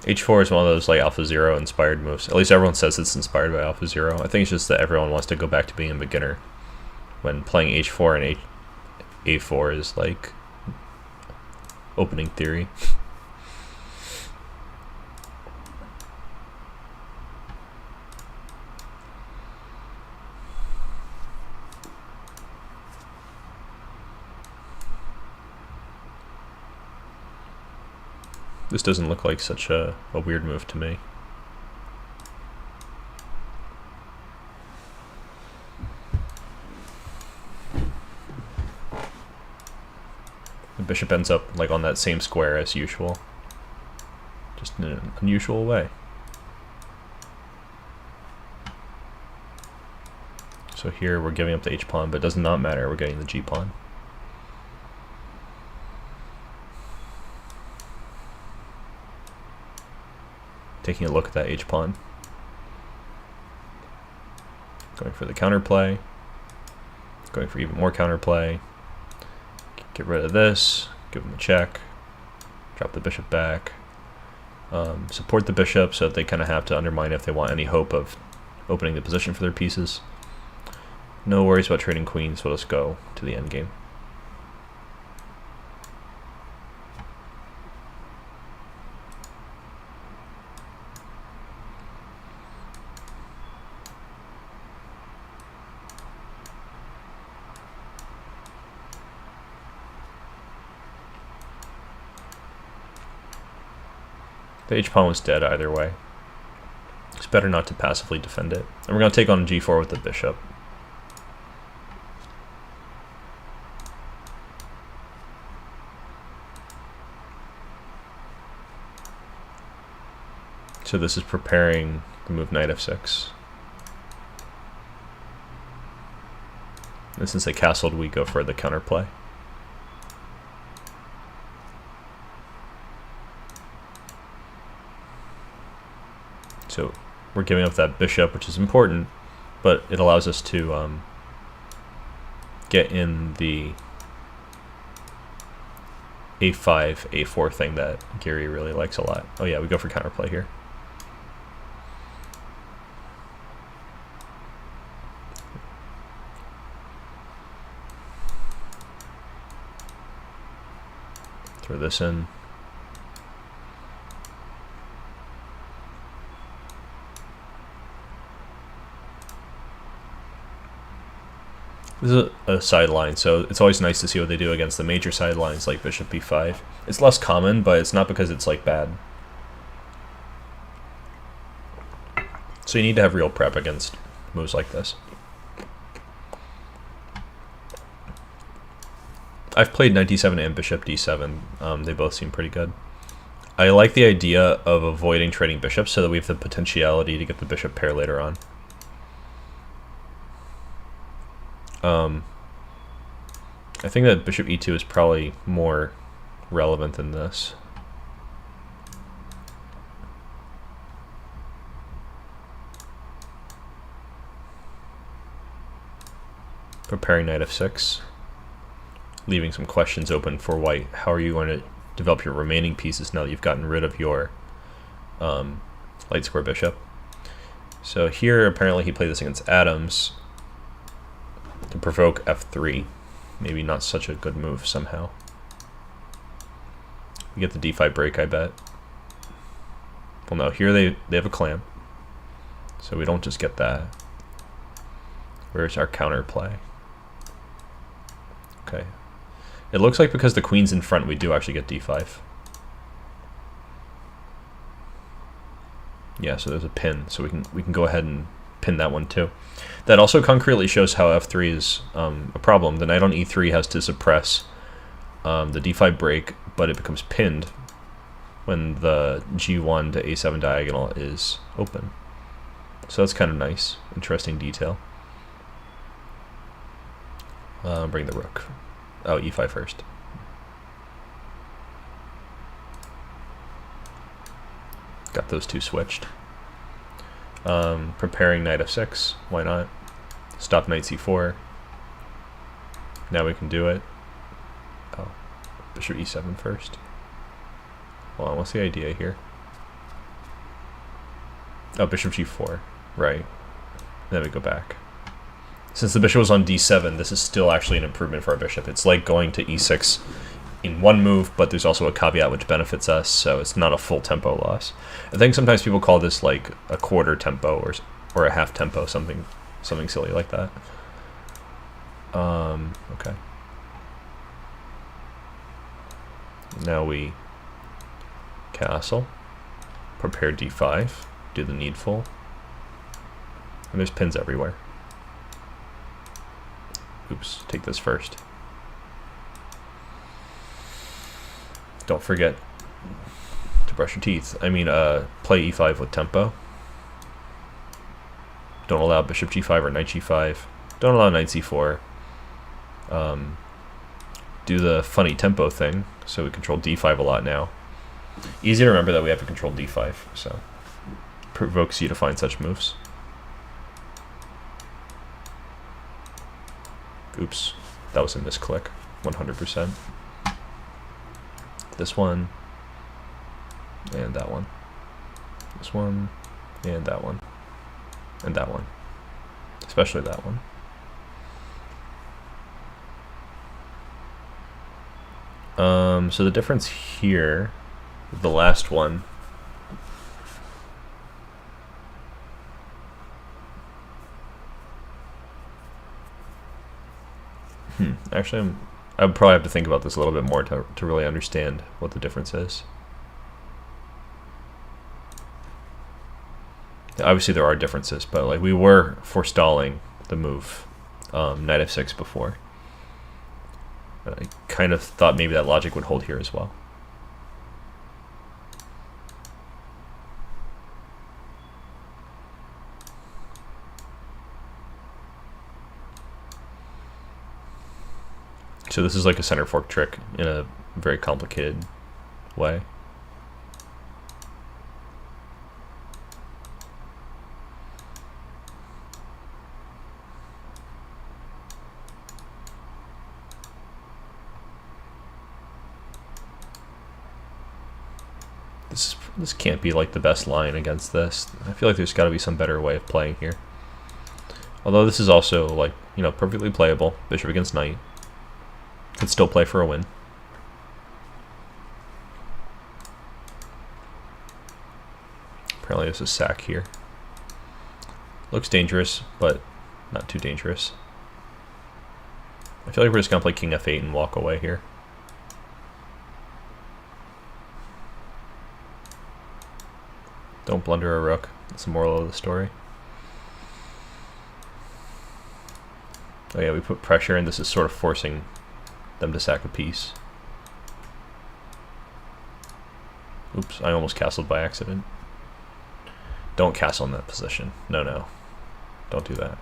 [SPEAKER 1] H4 is one of those like AlphaZero inspired moves. At least everyone says it's inspired by AlphaZero. I think it's just that everyone wants to go back to being a beginner when playing H4 and A4 is like opening theory. This doesn't look like such a weird move to me. The bishop ends up like on that same square as usual, just in an unusual way. So here we're giving up the h-pawn, but it does not matter, we're getting the g-pawn. Taking a look at that h-pawn. Going for the counterplay. Going for even more counterplay. Get rid of this. Give them a check. Drop the bishop back. Support the bishop so that they kind of have to undermine if they want any hope of opening the position for their pieces. No worries about trading queens, so let's go to the endgame. The h-pawn was dead either way. It's better not to passively defend it. And we're going to take on g4 with the bishop. So this is preparing the move knight f6. And since they castled, we go for the counterplay. So we're giving up that bishop, which is important, but it allows us to get in the a5, a4 thing that Giri really likes a lot. Oh yeah, we go for counterplay here. Throw this in. This is a sideline, so it's always nice to see what they do against the major sidelines like bishop b5. It's less common, but it's not because it's like bad. So you need to have real prep against moves like this. I've played knight d7 and bishop d7. They both seem pretty good. I like the idea of avoiding trading bishops so that we have the potentiality to get the bishop pair later on. I think that bishop e2 is probably more relevant than this. Preparing knight f6, leaving some questions open for white. How are you going to develop your remaining pieces now that you've gotten rid of your light square bishop? So here apparently he played this against Adams to provoke f3. Maybe not such a good move somehow. We get the d5 break, I bet. Well, no, here they have a clamp, so we don't just get that. Where's our counterplay? Okay. It looks like because the queen's in front, we do actually get d5. Yeah, so there's a pin, so we can go ahead and pin that one too. That also concretely shows how f3 is a problem. The knight on e3 has to suppress the d5 break, but it becomes pinned when the g1 to a7 diagonal is open. So that's kind of nice, interesting detail. Bring the rook. Oh, e5 first. Got those two switched. Preparing knight f6, why not? Stop knight c4. Now we can do it. Oh, bishop e7 first. Hold on, what's the idea here? Oh, bishop g4, right. Then we go back. Since the bishop was on d7, this is still actually an improvement for our bishop. It's like going to e6 in one move, but there's also a caveat which benefits us, so it's not a full tempo loss. I think sometimes people call this like a quarter tempo or a half tempo, something silly like that. Okay. Now we castle, prepare d5, do the needful, and there's pins everywhere. Oops, take this first. Don't forget to brush your teeth. I mean, play e5 with tempo. Don't allow bishop g5 or knight g5. Don't allow knight c4. Do the funny tempo thing, so we control d5 a lot now. Easy to remember that we have to control d5, so provokes you to find such moves. Oops, that was a misclick, 100%. This one, and that one. This one, and that one. And that one. Especially that one. So the difference here, the last one, actually I would probably have to think about this a little bit more to really understand what the difference is. Obviously there are differences, but like we were forestalling the move knight f6 before. I kind of thought maybe that logic would hold here as well. So this is like a center fork trick in a very complicated way. This can't be like the best line against this. I feel like there's got to be some better way of playing here. Although this is also like, you know, perfectly playable. Bishop against knight. Could still play for a win. Apparently there's a sack here. Looks dangerous, but not too dangerous. I feel like we're just gonna play king f8 and walk away here. Don't blunder a rook. That's the moral of the story. Oh yeah, we put pressure, and this is sort of forcing them to sack a piece. Oops, I almost castled by accident. Don't castle in that position. No, no. Don't do that.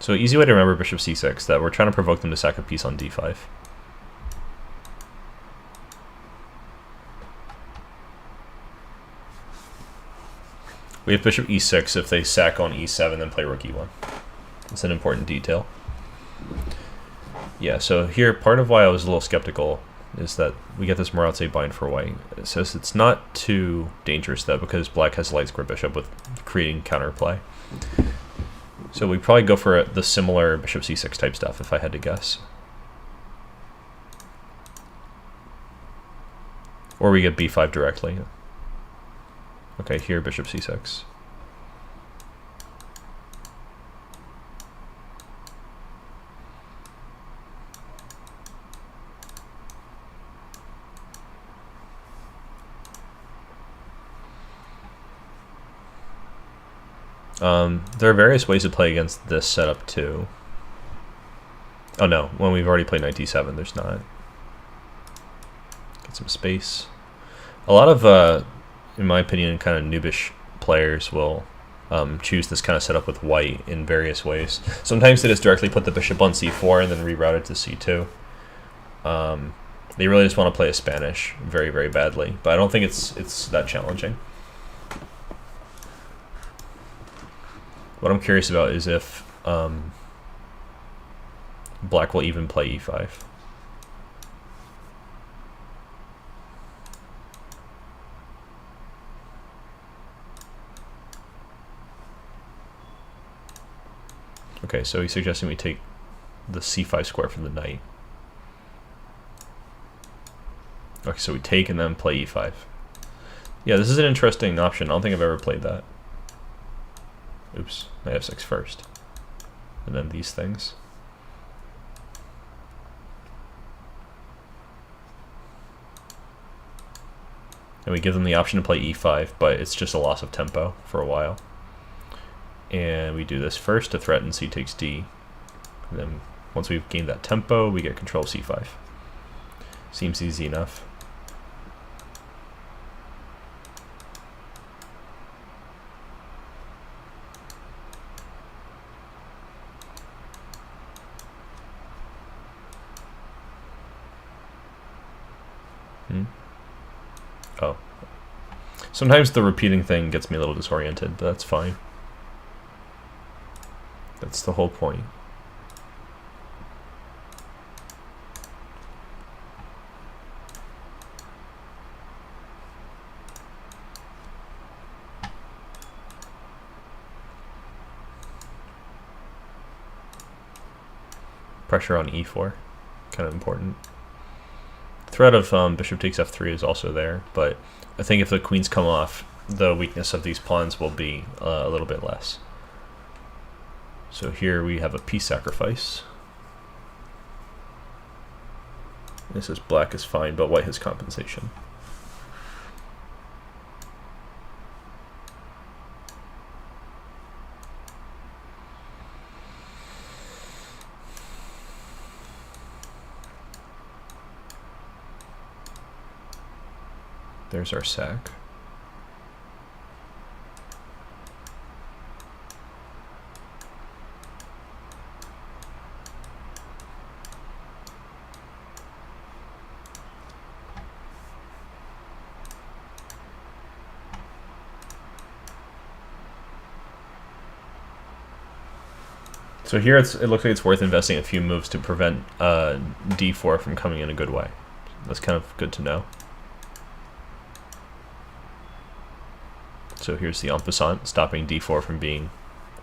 [SPEAKER 1] So easy way to remember bishop c6, that we're trying to provoke them to sack a piece on d5. We have bishop e6. If they sack on e7, then play rook e1. That's an important detail. Yeah, so here, part of why I was a little skeptical is that we get this Maratse bind for white. It says it's not too dangerous, though, because black has a light square bishop with creating counterplay. So we probably go for the similar bishop c6 type stuff, if I had to guess. Or we get b5 directly. Okay, here, bishop c6. There are various ways to play against this setup too. Oh no, when we've already played knight d7, there's not. Get some space. A lot of, in my opinion, kind of noobish players will choose this kind of setup with white in various ways. Sometimes they just directly put the bishop on c4 and then reroute it to c2. They really just want to play a Spanish very, very badly, but I don't think it's that challenging. What I'm curious about is if black will even play e5. Okay, so he's suggesting we take the c5 square for the knight. Okay, so we take and then play e5. Yeah, this is an interesting option. I don't think I've ever played that. Oops, knight f6 first. And then these things. And we give them the option to play e5, but it's just a loss of tempo for a while. And we do this first to threaten c takes d. And then once we've gained that tempo, we get control of c5. Seems easy enough. Oh. Sometimes the repeating thing gets me a little disoriented, but that's fine. That's the whole point. Pressure on e4, kind of important. Threat of bishop takes f3 is also there, but I think if the queens come off, the weakness of these pawns will be a little bit less. So here we have a piece sacrifice. This is black is fine, but white has compensation. There's our sack. So here it looks like it's worth investing a few moves to prevent d4 from coming in a good way. That's kind of good to know. So here's the en passant, stopping d4 from being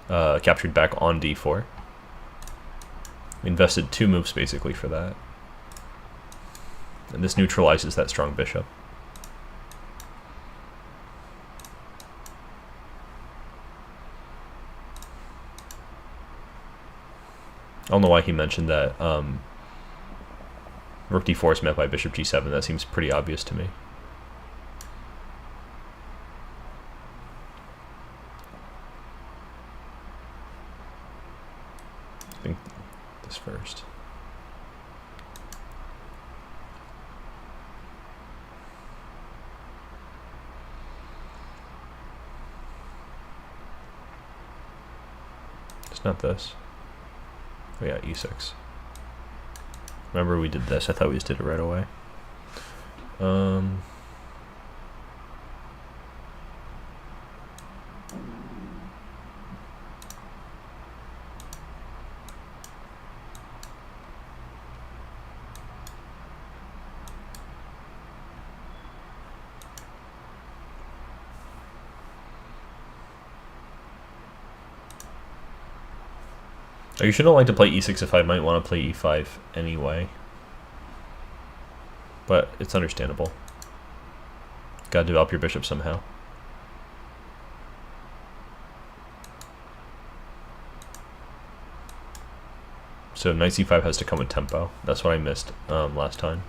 [SPEAKER 1] captured back on d4. We invested 2 moves basically for that. And this neutralizes that strong bishop. I don't know why he mentioned that rook d4 is met by bishop g7. That seems pretty obvious to me. I think this first. It's not this. Oh yeah, e6. Remember we did this? I thought we just did it right away. I usually don't like to play e6 if I might want to play e5 anyway. But it's understandable. Gotta develop your bishop somehow. So knight c5 has to come with tempo. That's what I missed last time.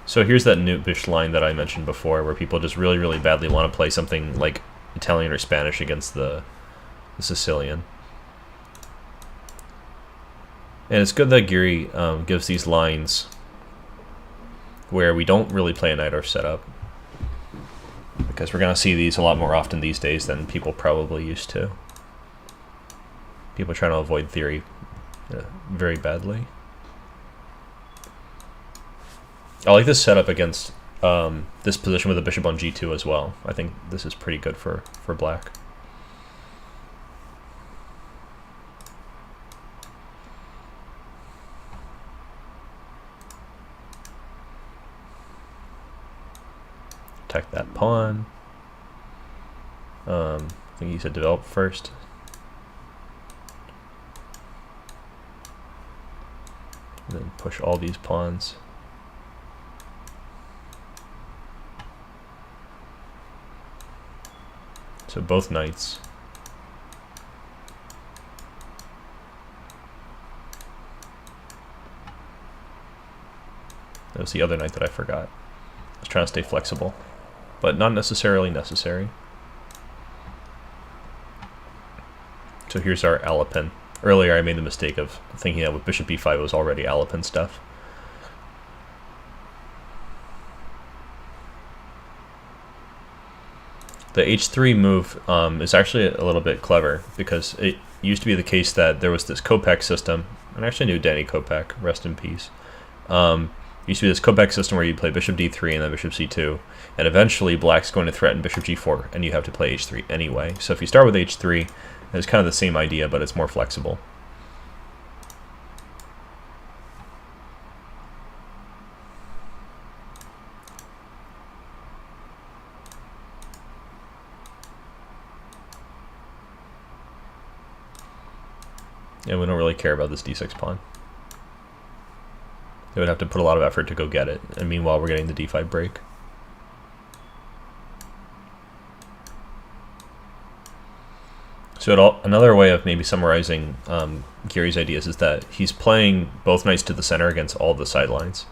[SPEAKER 1] So here's that noobish line that I mentioned before, where people just really, really badly want to play something like Italian or Spanish against the Sicilian. And it's good that Giri gives these lines where we don't really play a Najdorf setup, because we're going to see these a lot more often these days than people probably used to. People trying to avoid theory very badly. I like this setup against this position with the bishop on g2 as well. I think this is pretty good for black. I think he said develop first. And then push all these pawns. So both knights. That was the other knight that I forgot. I was trying to stay flexible, but not necessarily necessary. So here's our Alapin. Earlier I made the mistake of thinking that with bishop b5 it was already Alapin stuff. The h3 move is actually a little bit clever, because it used to be the case that there was this Kopek system, and I actually knew Danny Kopek, rest in peace. Used to be this Kopek system where you play bishop d3 and then bishop c2, and eventually black's going to threaten bishop g4, and you have to play h3 anyway. So if you start with h3, it's kind of the same idea, but it's more flexible. And we don't really care about this d6 pawn. They would have to put a lot of effort to go get it, and meanwhile we're getting the d5 break. So another way of maybe summarizing Giri's ideas is that he's playing both knights to the center against all the sidelines.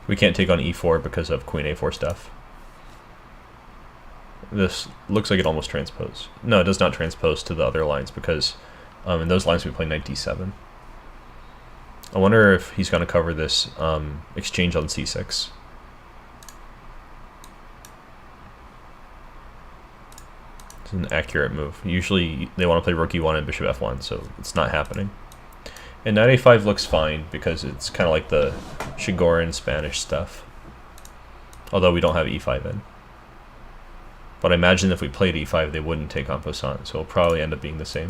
[SPEAKER 1] We can't take on e4 because of queen a4 stuff. This looks like it almost transposed. No, it does not transpose to the other lines, because in those lines we play knight d7. I wonder if he's going to cover this exchange on c6. It's an accurate move. Usually they want to play rook e1 and bishop f1, so it's not happening. And knight a5 looks fine, because it's kind of like the Chigorin Spanish stuff. Although we don't have e5 in. But I imagine if we played e5 they wouldn't take en passant, so it'll probably end up being the same.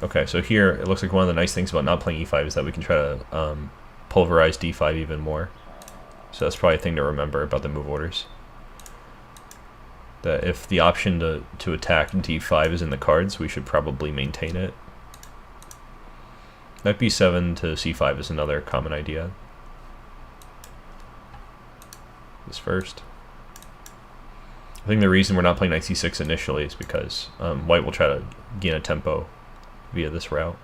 [SPEAKER 1] Okay, so here it looks like one of the nice things about not playing e5 is that we can try to pulverize d5 even more. So that's probably a thing to remember about the move orders. That if the option to attack d5 is in the cards, we should probably maintain it. Knight b7 to c5 is another common idea. This first. I think the reason we're not playing knight c6 initially is because white will try to gain a tempo via this route.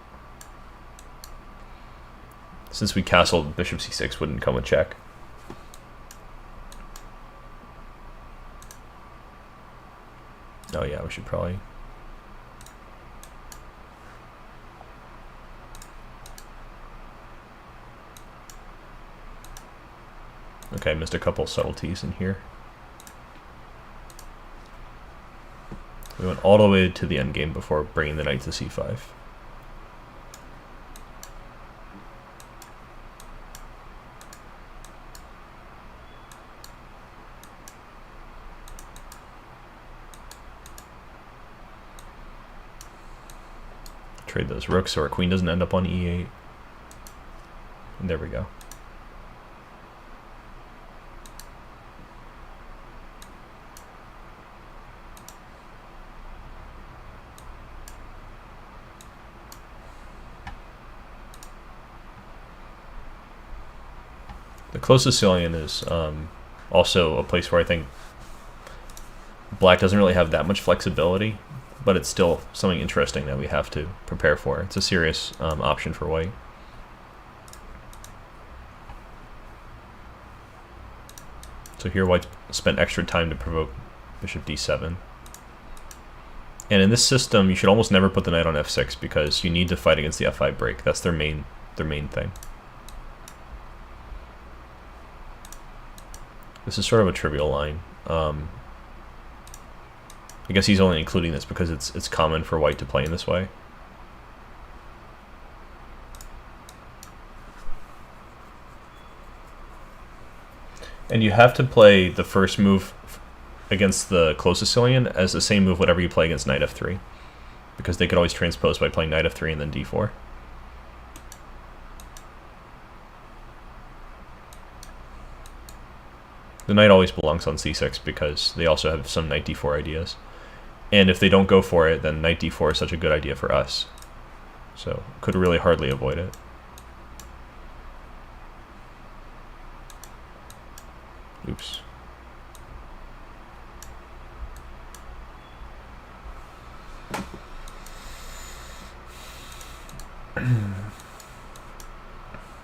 [SPEAKER 1] Since we castled, bishop c6 wouldn't come with check. Oh yeah, we should probably... Okay, missed a couple subtleties in here. We went all the way to the endgame before bringing the knight to c5. Trade those rooks so our queen doesn't end up on e8. And there we go. The closest Sicilian is also a place where I think black doesn't really have that much flexibility, but it's still something interesting that we have to prepare for. It's a serious option for white. So here white spent extra time to provoke bishop d7. And in this system, you should almost never put the knight on f6 because you need to fight against the f5 break. That's their main thing. This is sort of a trivial line. I guess he's only including this because it's common for white to play in this way. And you have to play the first move against the closest Sicilian as the same move whatever you play against knight f3, because they could always transpose by playing knight f3 and then d4. The knight always belongs on c6 because they also have some knight d4 ideas. And if they don't go for it, then knight d4 is such a good idea for us. So could really hardly avoid it. Oops.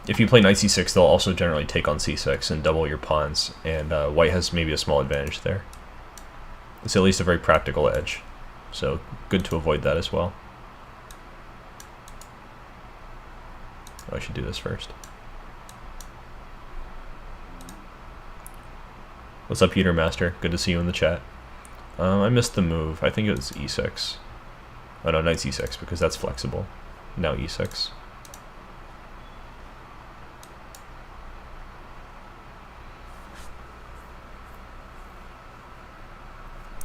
[SPEAKER 1] If you play knight c6, they'll also generally take on c6 and double your pawns, and white has maybe a small advantage there. It's at least a very practical edge, so good to avoid that as well. Oh, I should do this first. What's up, Peter Master? Good to see you in the chat. I missed the move. I think it was e6. Oh no, knight c6, because that's flexible. Now e6.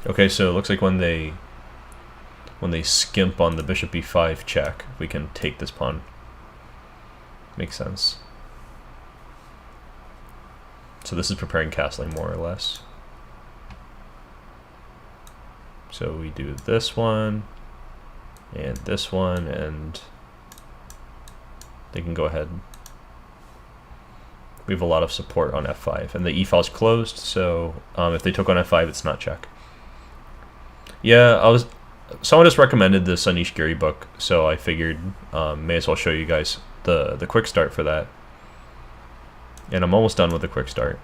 [SPEAKER 1] Okay, so it looks like when they skimp on the bishop b5 check, we can take this pawn. Makes sense. So this is preparing castling more or less. So we do this one, and this one, and they can go ahead. We have a lot of support on f5, and the e-file is closed, so if they took on f5, it's not check. Yeah, someone just recommended the Anish Giri book, so I figured may as well show you guys the quick start for that. And I'm almost done with the quick start.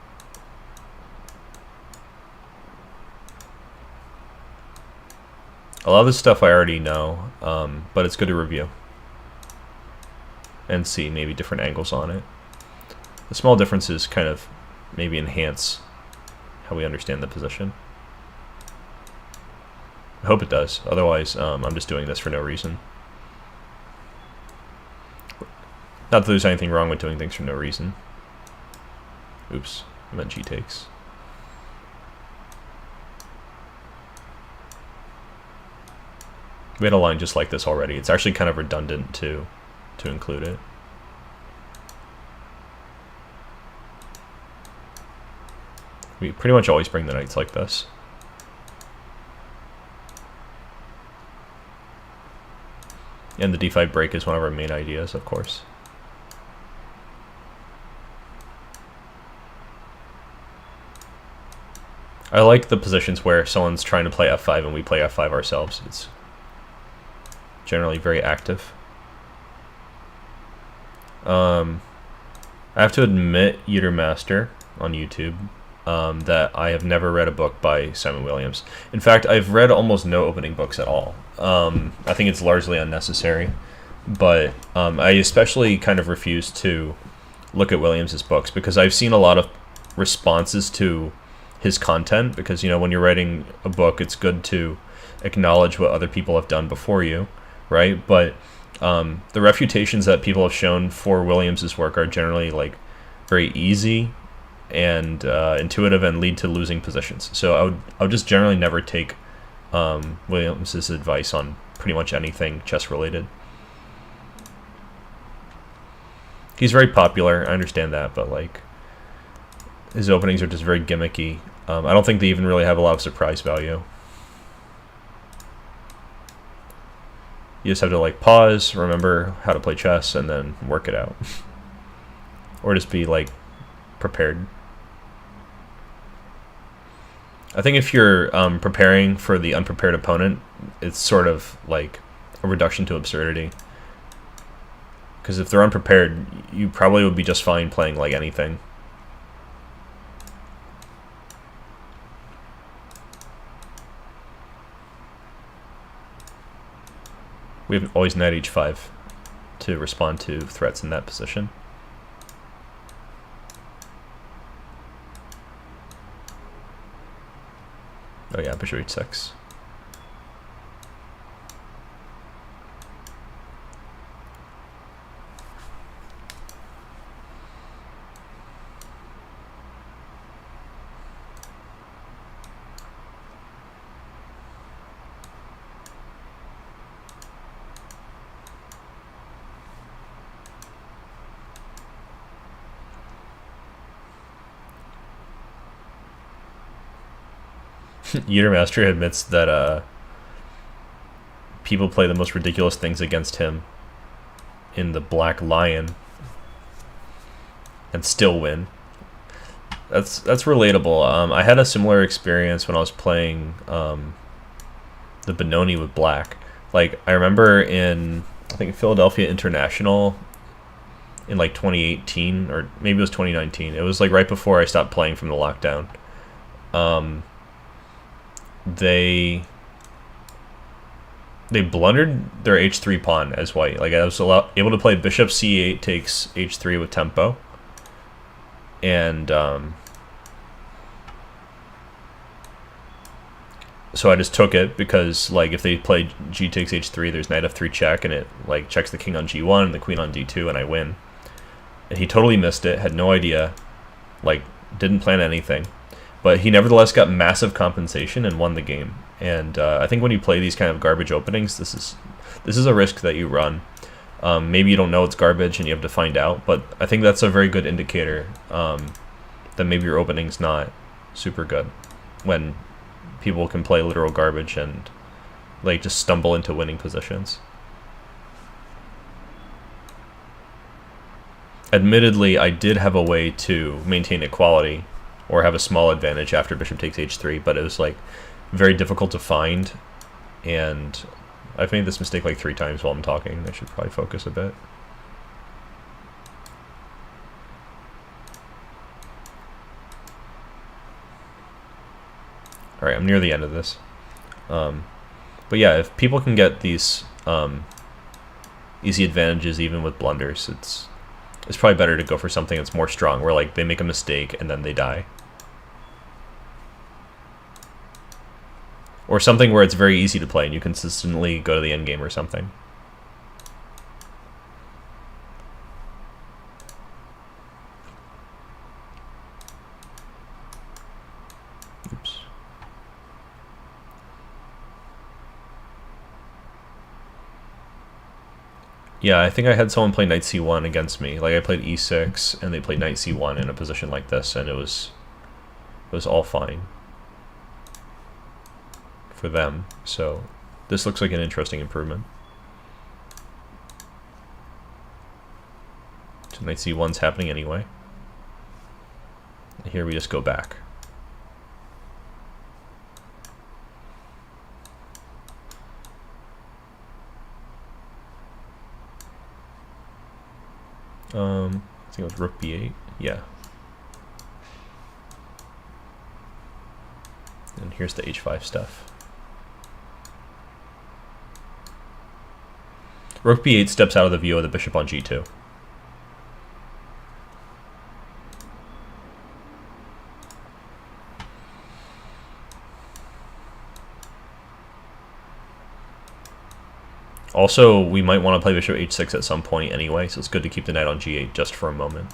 [SPEAKER 1] A lot of this stuff I already know, but it's good to review and see maybe different angles on it. The small differences kind of maybe enhance how we understand the position. I hope it does. Otherwise, I'm just doing this for no reason. Not that there's anything wrong with doing things for no reason. Oops, I meant g takes. We had a line just like this already. It's actually kind of redundant to include it. We pretty much always bring the knights like this. And the d5 break is one of our main ideas, of course. I like the positions where someone's trying to play f5 and we play f5 ourselves. It's generally very active. I have to admit, Uter Master on YouTube, that I have never read a book by Simon Williams. In fact, I've read almost no opening books at all. I think it's largely unnecessary, but I especially kind of refuse to look at Williams's books because I've seen a lot of responses to his content, because when you're writing a book, it's good to acknowledge what other people have done before you, right? But the refutations that people have shown for Williams's work are generally like very easy and intuitive and lead to losing positions. So I would just generally never take Williams's advice on pretty much anything chess related. He's very popular, I understand that, but like his openings are just very gimmicky. I don't think they even really have a lot of surprise value. You just have to like pause, remember how to play chess, and then work it out. Or just be like prepared. I think if you're preparing for the unprepared opponent, it's sort of like a reduction to absurdity. Because if they're unprepared, you probably would be just fine playing like anything. We have always knight h5 to respond to threats in that position. Oh yeah, bishop h6. Master admits that people play the most ridiculous things against him in the Black Lion and still win. That's relatable. I had a similar experience when I was playing the Benoni with Black. Like, I remember in, I think, Philadelphia International in like 2018, or maybe it was 2019. It was like right before I stopped playing from the lockdown. They blundered their h3 pawn as white. Like, I was able to play bishop c8 takes h3 with tempo, and so I just took it because, like, if they play g takes h3, there's knight f3 check, and it like checks the king on g1 and the queen on d2, and I win. And he totally missed it, had no idea, like, didn't plan anything, but he nevertheless got massive compensation and won the game. And I think when you play these kind of garbage openings, this is a risk that you run. Maybe you don't know it's garbage and you have to find out, but I think that's a very good indicator that maybe your opening's not super good, when people can play literal garbage and like just stumble into winning positions. Admittedly, I did have a way to maintain equality or have a small advantage after bishop takes h3, but it was like very difficult to find, and I've made this mistake like 3 times while I'm talking. I should probably focus a bit. Alright, I'm near the end of this. But yeah, if people can get these easy advantages even with blunders, it's probably better to go for something that's more strong, where like they make a mistake and then they die. Or something where it's very easy to play and you consistently go to the end game or something. Oops. Yeah, I think I had someone play knight c1 against me. Like, I played e6 and they played knight c1 in a position like this, and it was all fine for them. So this looks like an interesting improvement. So knight c1's happening anyway. And here we just go back. I think it was rook b8. Yeah. And here's the h5 stuff. Rook b8 steps out of the view of the bishop on g2. Also, we might want to play bishop h6 at some point anyway, so it's good to keep the knight on g8 just for a moment,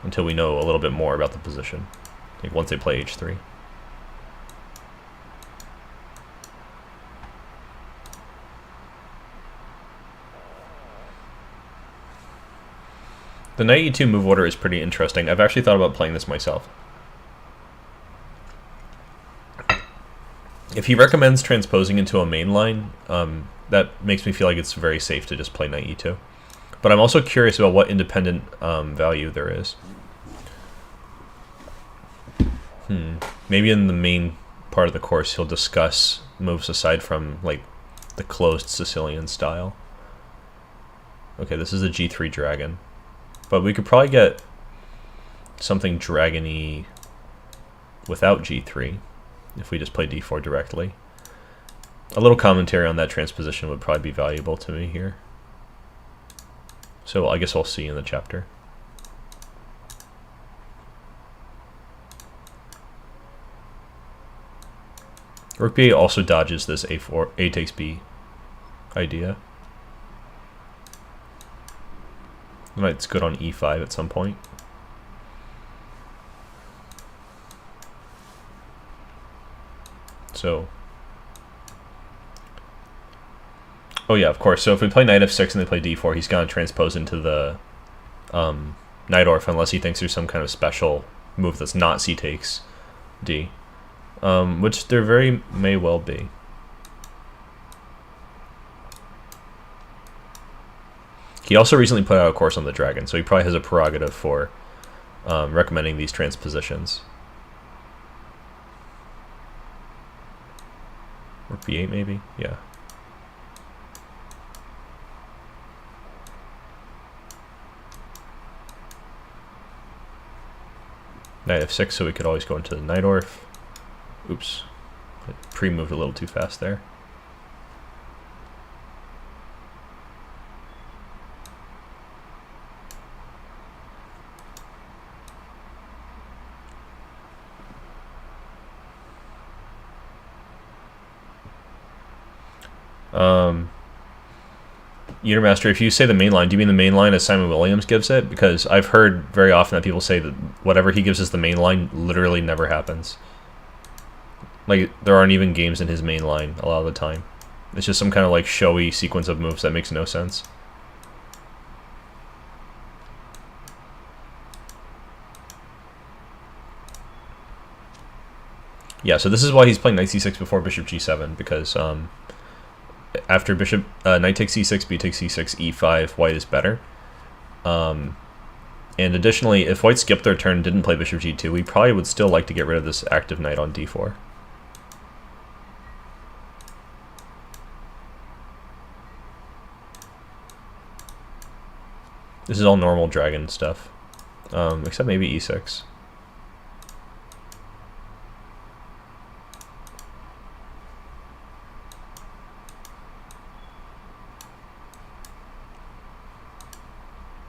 [SPEAKER 1] until we know a little bit more about the position, like once they play h3. The knight e2 move order is pretty interesting. I've actually thought about playing this myself. If he recommends transposing into a main line, that makes me feel like it's very safe to just play knight e2. But I'm also curious about what independent value there is. Maybe in the main part of the course he'll discuss moves aside from like the closed Sicilian style. Okay, this is a g3 dragon. But we could probably get something dragon-y without g3 if we just play d4 directly. A little commentary on that transposition would probably be valuable to me here. So I guess I'll see in the chapter. Rook b8 also dodges this a takes b idea. The knight's good on e5 at some point. So, oh yeah, of course. So if we play knight f6 and they play d4, he's going to transpose into the Najdorf, unless he thinks there's some kind of special move that's not c takes d. which there very may well be. He also recently put out a course on the dragon, so he probably has a prerogative for recommending these transpositions. Or b8 maybe? Yeah. Knight f6, so we could always go into the Najdorf. Oops. I pre-moved a little too fast there. Unitmaster, if you say the main line, do you mean the main line as Simon Williams gives it? Because I've heard very often that people say that whatever he gives as the main line literally never happens. Like, there aren't even games in his main line a lot of the time. It's just some kind of like showy sequence of moves that makes no sense. Yeah, so this is why he's playing knight c6 before bishop g7, because after bishop knight takes c6, b takes c6, e5, white is better. And additionally, if white skipped their turn and didn't play bishop g2, we probably would still like to get rid of this active knight on d4. This is all normal dragon stuff, except maybe e6.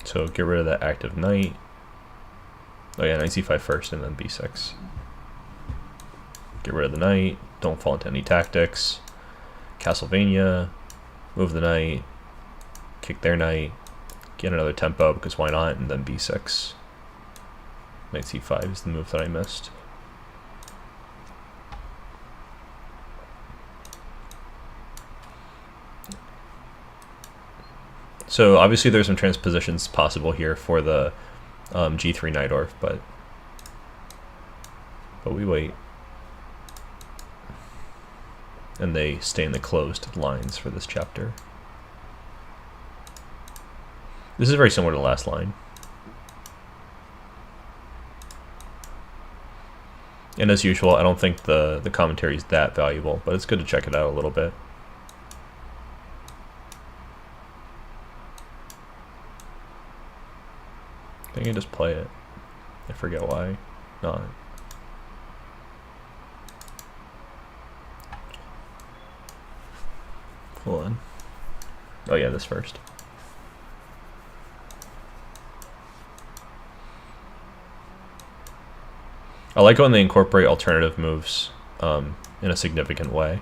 [SPEAKER 1] So get rid of that active knight. Oh yeah, knight c5 first and then b6. Get rid of the knight. Don't fall into any tactics. Castlevania. Move the knight. Kick their knight. Get another tempo, because why not? And then b6. Knight c5 is the move that I missed. So obviously there's some transpositions possible here for the g3 Najdorf, but we wait. And they stay in the closed lines for this chapter. This is very similar to the last line. And as usual, I don't think the commentary is that valuable, but it's good to check it out a little bit. I think I just play it. I forget why not. Hold on. Oh yeah, this first. I like when they incorporate alternative moves in a significant way.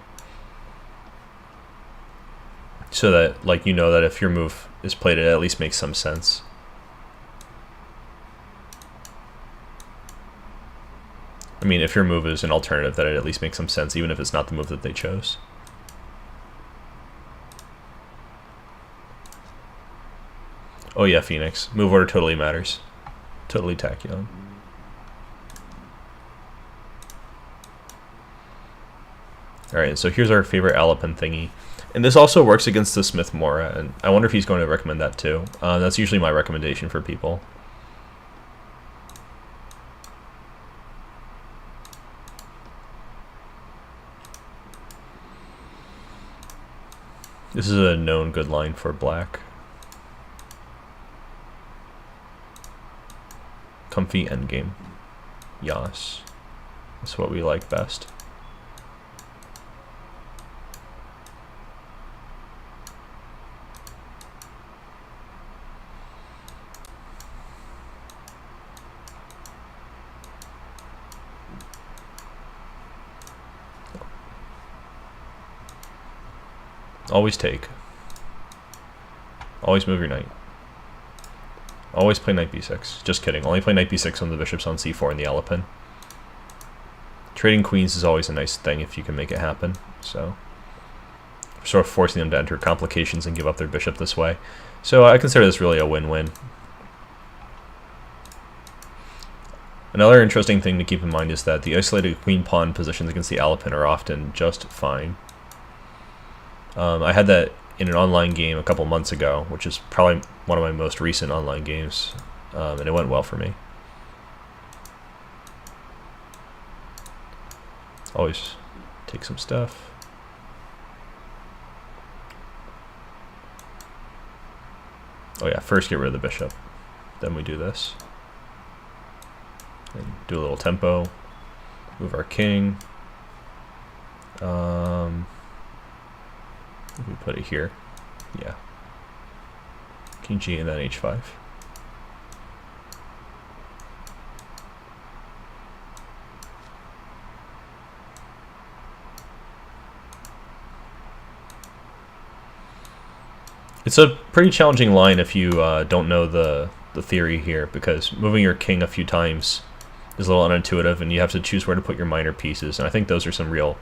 [SPEAKER 1] So that, like, you know that if your move is played, it at least makes some sense. I mean, if your move is an alternative, that it at least makes some sense, even if it's not the move that they chose. Oh yeah, Phoenix. Move order totally matters. Totally tachyon. Alright, so here's our favorite Alapin thingy. And this also works against the Smith Mora, and I wonder if he's going to recommend that too. That's usually my recommendation for people. This is a known good line for black. Comfy endgame. Yas. That's what we like best. Always take. Always move your knight. Always play knight b6. Just kidding. Only play knight b6 when the bishop's on c4 in the Alapin. Trading queens is always a nice thing if you can make it happen. So, sort of forcing them to enter complications and give up their bishop this way. So I consider this really a win-win. Another interesting thing to keep in mind is that the isolated queen-pawn positions against the Alapin are often just fine. I had that in an online game a couple months ago, which is probably one of my most recent online games, and it went well for me. Always take some stuff. Oh yeah, first get rid of the bishop, then we do this. And do a little tempo, move our king. We put it here, yeah. King G and then H5. It's a pretty challenging line if you don't know the theory here, because moving your king a few times is a little unintuitive, and you have to choose where to put your minor pieces. And I think those are some real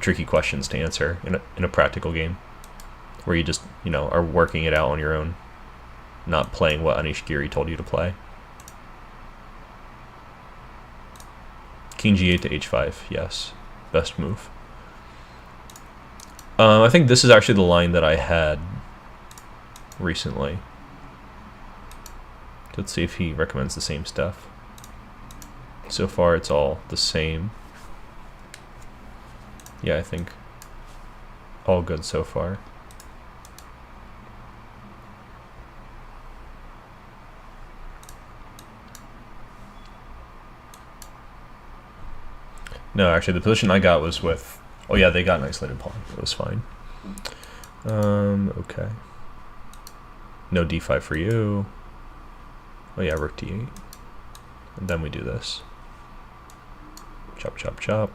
[SPEAKER 1] tricky questions to answer in a practical game, where you just are working it out on your own, not playing what Anish Giri told you to play. King G8 to H5, yes, best move. I think this is actually the line that I had recently. Let's see if he recommends the same stuff. So far it's all the same. Yeah, I think all good so far. No, actually the position I got was with, oh yeah, they got an isolated pawn. It was fine. Okay. No d5 for you. Oh yeah, rook d8. And then we do this. Chop, chop, chop.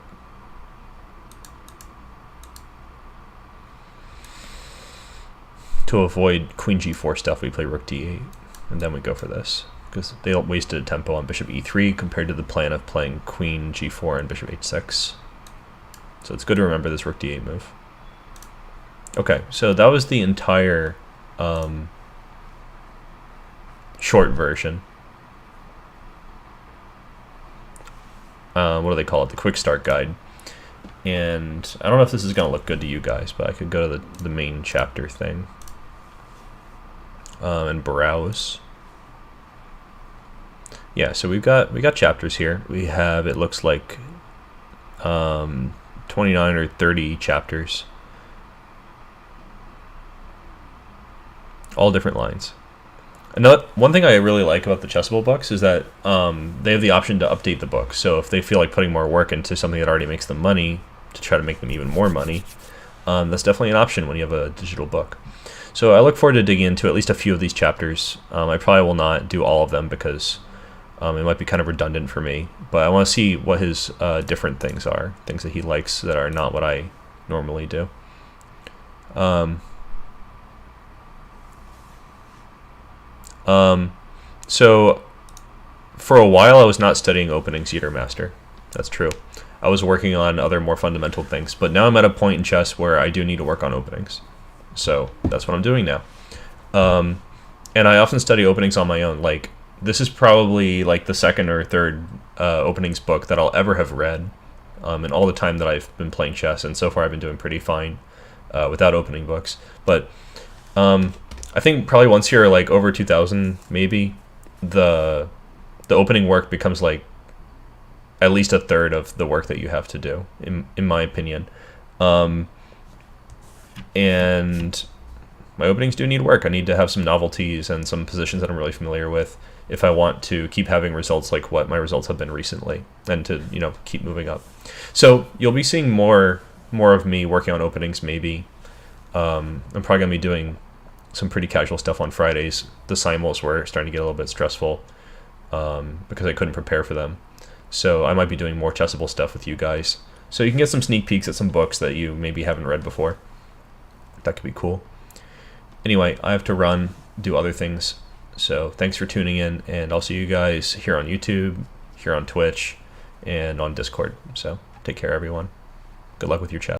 [SPEAKER 1] To avoid queen g4 stuff, we play rook d8. And then we go for this, because they wasted a tempo on bishop e3 compared to the plan of playing queen g4 and bishop h6. So it's good to remember this rook d8 move. Okay, so that was the entire short version. What do they call it? The quick start guide. And I don't know if this is going to look good to you guys, but I could go to the main chapter thing and browse. Yeah, so we got chapters here. We have, it looks like 29 or 30 chapters, all different lines. One thing I really like about the Chessable books is that they have the option to update the book. So if they feel like putting more work into something that already makes them money to try to make them even more money, that's definitely an option when you have a digital book. So I look forward to digging into at least a few of these chapters. I probably will not do all of them because it might be kind of redundant for me. But I want to see what his different things are, things that he likes that are not what I normally do. So for a while I was not studying openings either, Master. That's true. I was working on other more fundamental things, but now I'm at a point in chess where I do need to work on openings. So that's what I'm doing now. And I often study openings on my own. Like, this is probably like the second or third openings book that I'll ever have read in all the time that I've been playing chess, and so far I've been doing pretty fine without opening books. But I think probably once you're like over 2,000, maybe the opening work becomes like at least a third of the work that you have to do, in my opinion. And my openings do need work. I need to have some novelties and some positions that I'm really familiar with if I want to keep having results like what my results have been recently, and to keep moving up. So you'll be seeing more of me working on openings maybe. I'm probably gonna be doing some pretty casual stuff on Fridays. The simuls were starting to get a little bit stressful because I couldn't prepare for them. So I might be doing more Chessable stuff with you guys. So you can get some sneak peeks at some books that you maybe haven't read before. That could be cool. Anyway, I have to run, do other things. So thanks for tuning in, and I'll see you guys here on YouTube, here on Twitch, and on Discord. So take care, everyone. Good luck with your chat.